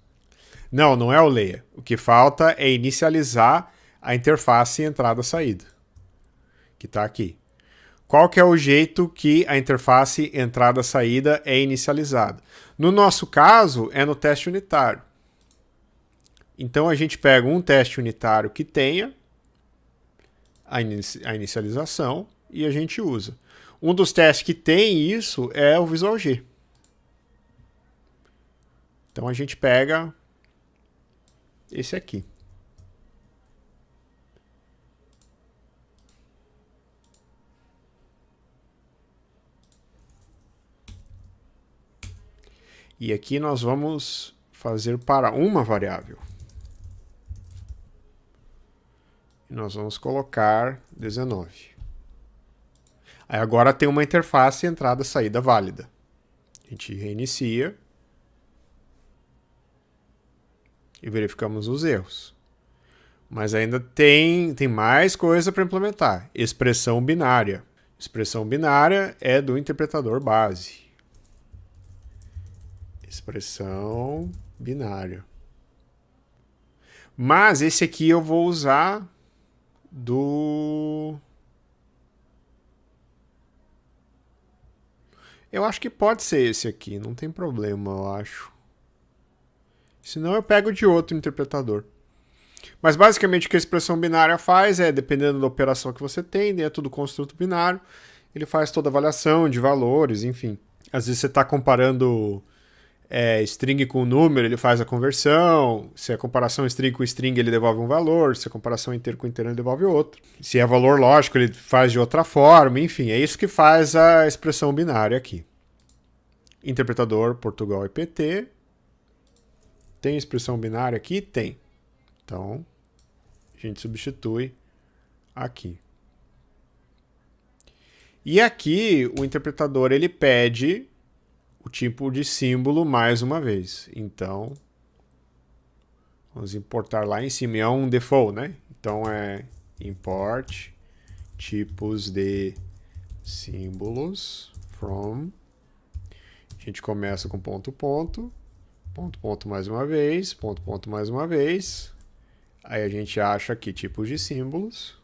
Não, não é o leia. O que falta é inicializar a interface entrada-saída, que está aqui. Qual que é o jeito que a interface entrada-saída é inicializada? No nosso caso, é no teste unitário. Então, a gente pega um teste unitário que tenha a inicialização e a gente usa. Um dos testes que tem isso é o Visual G. Então, a gente pega esse aqui. E aqui nós vamos fazer para uma variável. E nós vamos colocar 19. Aí agora tem uma interface entrada-saída válida. A gente reinicia e verificamos os erros. Mas ainda tem mais coisa para implementar. Expressão binária. Expressão binária é do interpretador base. Expressão binária. Mas esse aqui eu vou usar do... Eu acho que pode ser esse aqui, não tem problema, eu acho. Senão eu pego de outro interpretador. Mas basicamente o que a expressão binária faz é, dependendo da operação que você tem, dentro do construto binário, ele faz toda a avaliação de valores, enfim. Às vezes você está comparando string com número, ele faz a conversão. Se é comparação string com string, ele devolve um valor. Se é comparação inteiro com inteiro, ele devolve outro. Se é valor lógico, ele faz de outra forma. Enfim, é isso que faz a expressão binária aqui. Interpretador Portugal e PT. Tem expressão binária aqui? Tem. Então, a gente substitui aqui. E aqui, o interpretador ele pede o tipo de símbolo mais uma vez. Então, vamos importar lá em cima. É um default, né? Então, é import tipos de símbolos from. A gente começa com ponto, ponto. Ponto, ponto mais uma vez. Ponto, ponto mais uma vez. Aí a gente acha aqui tipos de símbolos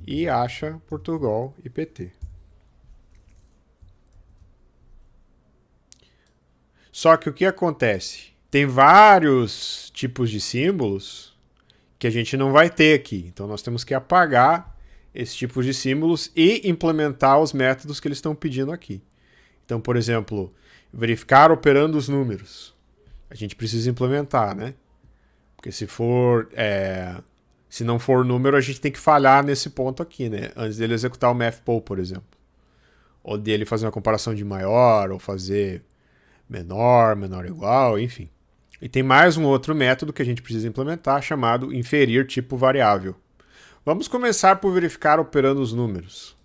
e acha Portugal e PT. Só que o que acontece? Tem vários tipos de símbolos que a gente não vai ter aqui. Então nós temos que apagar esses tipos de símbolos e implementar os métodos que eles estão pedindo aqui. Então, por exemplo, verificar operando os números. A gente precisa implementar, né? Porque se não for número, a gente tem que falhar nesse ponto aqui, né? Antes dele executar o mathpoll, por exemplo. Ou dele fazer uma comparação de maior, ou fazer menor, menor ou igual, enfim. E tem mais um outro método que a gente precisa implementar, chamado inferir tipo variável. Vamos começar por verificar operando os números.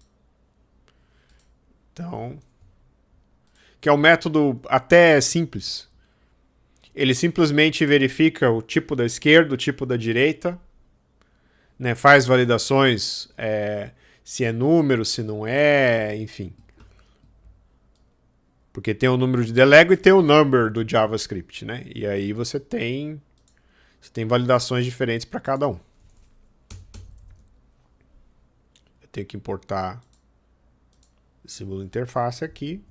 Então, que é um método até simples. Ele simplesmente verifica o tipo da esquerda, o tipo da direita, né? Faz validações se é número, se não é, enfim. Porque tem o número de delego e tem o number do JavaScript, né? E aí você tem validações diferentes para cada um. Eu tenho que importar o símbolo interface aqui.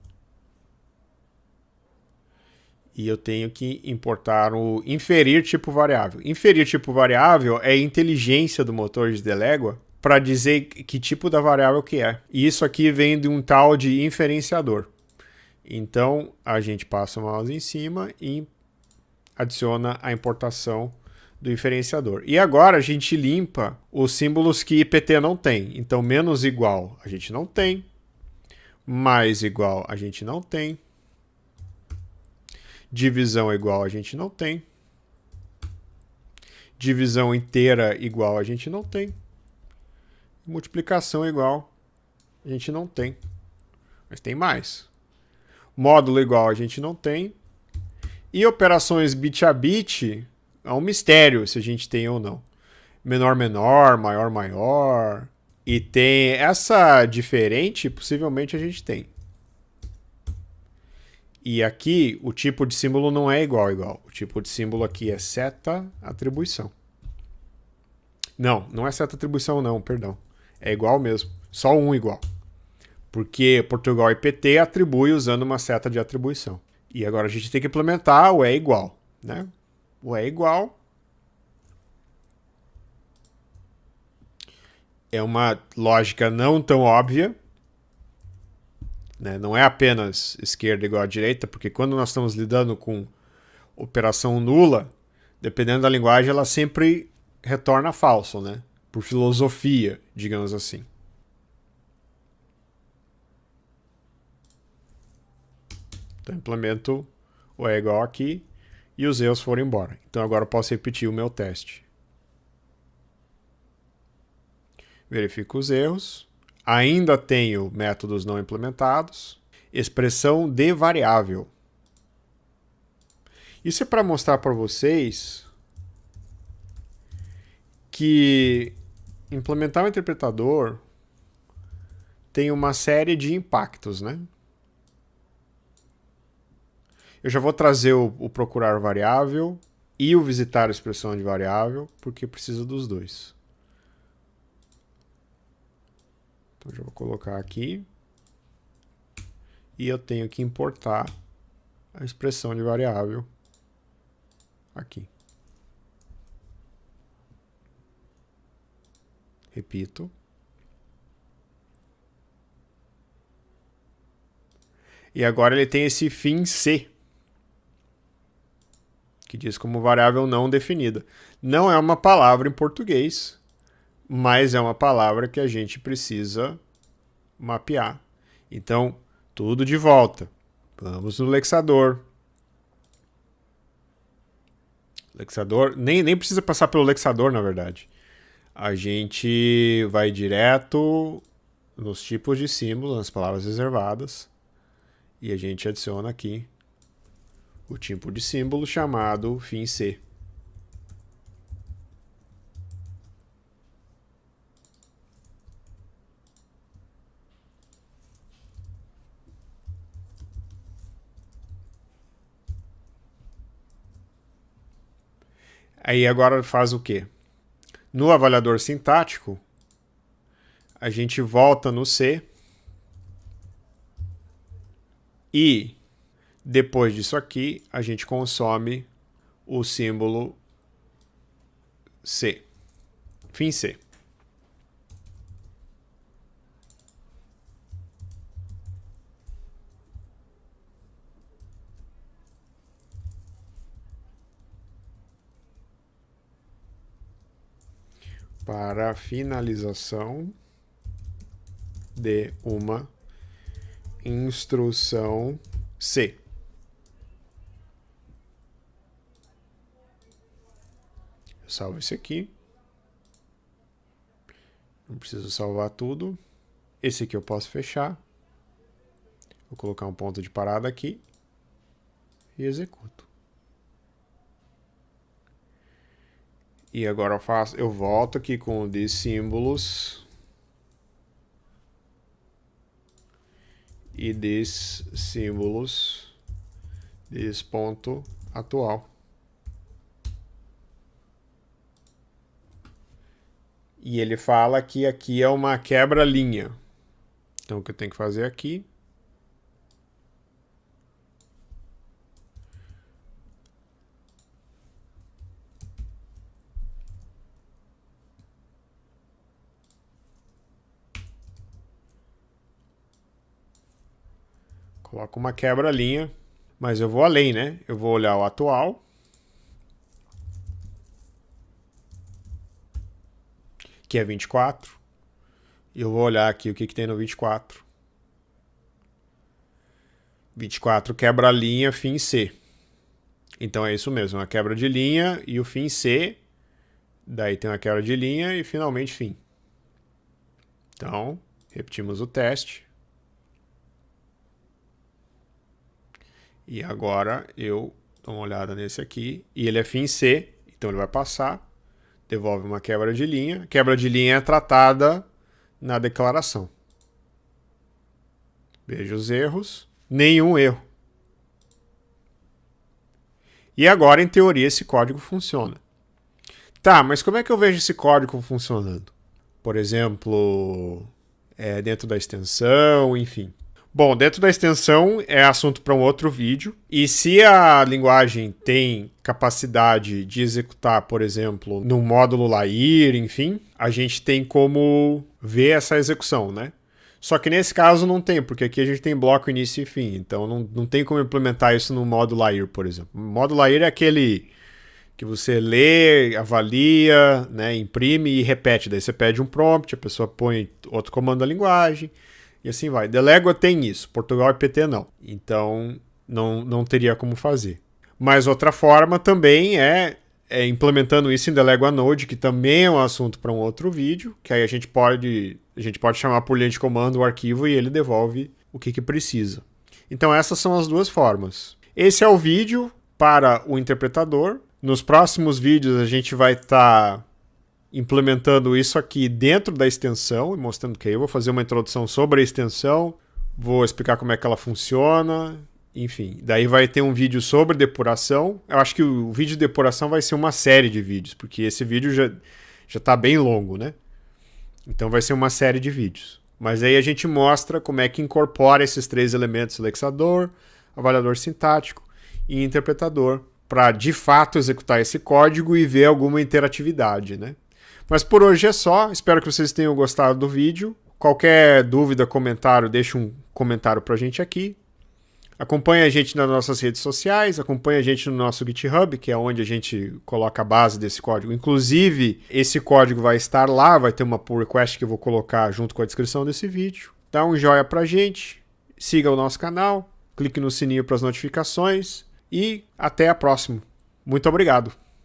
E eu tenho que importar o inferir tipo variável. Inferir tipo variável é a inteligência do motor de delégua para dizer que tipo da variável que é. E isso aqui vem de um tal de inferenciador. Então, a gente passa o mouse em cima e adiciona a importação do inferenciador. E agora a gente limpa os símbolos que IPT não tem. Então, menos igual a gente não tem. Mais igual a gente não tem. Divisão igual a gente não tem. Divisão inteira igual a gente não tem. Multiplicação igual a gente não tem. Mas tem mais. Módulo igual a gente não tem. E operações bit a bit é um mistério se a gente tem ou não. Menor, menor, maior, maior. E tem essa diferente, possivelmente a gente tem. E aqui o tipo de símbolo não é igual. O tipo de símbolo aqui é seta atribuição. Não é seta atribuição não, perdão. É igual mesmo. Só um igual. Porque Portugal e PT atribui usando uma seta de atribuição. E agora a gente tem que implementar o é igual, né? O é igual é uma lógica não tão óbvia, né? Não é apenas esquerda igual à direita, porque quando nós estamos lidando com operação nula, dependendo da linguagem, ela sempre retorna falso, né? Por filosofia, digamos assim. Então, implemento o é igual aqui e os erros foram embora. Então, agora eu posso repetir o meu teste. Verifico os erros. Ainda tenho métodos não implementados. Expressão de variável. Isso é para mostrar para vocês que implementar um interpretador tem uma série de impactos, né? Eu já vou trazer o procurar variável e o visitar a expressão de variável, porque preciso dos dois. Então, já vou colocar aqui. E eu tenho que importar a expressão de variável aqui. Repito. E agora ele tem esse fim C, que diz como variável não definida. Não é uma palavra em português, mas é uma palavra que a gente precisa mapear. Então, tudo de volta. Vamos no lexador. Lexador, nem precisa passar pelo lexador, na verdade. A gente vai direto nos tipos de símbolos, nas palavras reservadas, e a gente adiciona aqui o tipo de símbolo chamado fim C. Aí agora faz o quê? No avaliador sintático, a gente volta no C e depois disso aqui, a gente consome o símbolo C. Fim C. Para a finalização de uma instrução C. Eu salvo esse aqui. Não preciso salvar tudo. Esse aqui eu posso fechar. Vou colocar um ponto de parada aqui. E executo. E agora eu volto aqui com o de símbolos. E des símbolos. Des ponto atual. E ele fala que aqui é uma quebra-linha. Então, o que eu tenho que fazer aqui? Coloco uma quebra-linha, mas eu vou além, né? Eu vou olhar o atual. Que é 24. E eu vou olhar aqui o que tem no 24. 24 quebra a linha, fim C. Então é isso mesmo, uma quebra de linha e o fim C. Daí tem uma quebra de linha e finalmente fim. Então, repetimos o teste. E agora eu dou uma olhada nesse aqui. E ele é fim C, então ele vai passar. Devolve uma quebra de linha. Quebra de linha é tratada na declaração. Veja os erros. Nenhum erro. E agora, em teoria, esse código funciona. Tá, mas como é que eu vejo esse código funcionando? Por exemplo, dentro da extensão, enfim. Bom, dentro da extensão é assunto para um outro vídeo. E se a linguagem tem capacidade de executar, por exemplo, no módulo LAIR, enfim, a gente tem como ver essa execução, né? Só que nesse caso não tem, porque aqui a gente tem bloco início e fim. Então não tem como implementar isso no módulo LAIR, por exemplo. O módulo LAIR é aquele que você lê, avalia, né, imprime e repete. Daí você pede um prompt, a pessoa põe outro comando da linguagem. E assim vai. Delégua tem isso, Portugal e PT não. Então, não teria como fazer. Mas outra forma também é implementando isso em Delego a Node, que também é um assunto para um outro vídeo, que aí a gente pode chamar por linha de comando o arquivo e ele devolve o que precisa. Então essas são as duas formas. Esse é o vídeo para o interpretador. Nos próximos vídeos a gente vai estar implementando isso aqui dentro da extensão e mostrando que aí eu vou fazer uma introdução sobre a extensão, vou explicar como é que ela funciona, enfim. Daí vai ter um vídeo sobre depuração. Eu acho que o vídeo de depuração vai ser uma série de vídeos, porque esse vídeo já está bem longo, né? Então vai ser uma série de vídeos. Mas aí a gente mostra como é que incorpora esses três elementos, indexador, avaliador sintático e interpretador, para de fato executar esse código e ver alguma interatividade, né? Mas por hoje é só, espero que vocês tenham gostado do vídeo. Qualquer dúvida, comentário, deixa um comentário pra gente aqui. Acompanhe a gente nas nossas redes sociais, acompanhe a gente no nosso GitHub, que é onde a gente coloca a base desse código. Inclusive, esse código vai estar lá, vai ter uma pull request que eu vou colocar junto com a descrição desse vídeo. Dá um joinha pra gente, siga o nosso canal, clique no sininho para as notificações e até a próxima. Muito obrigado!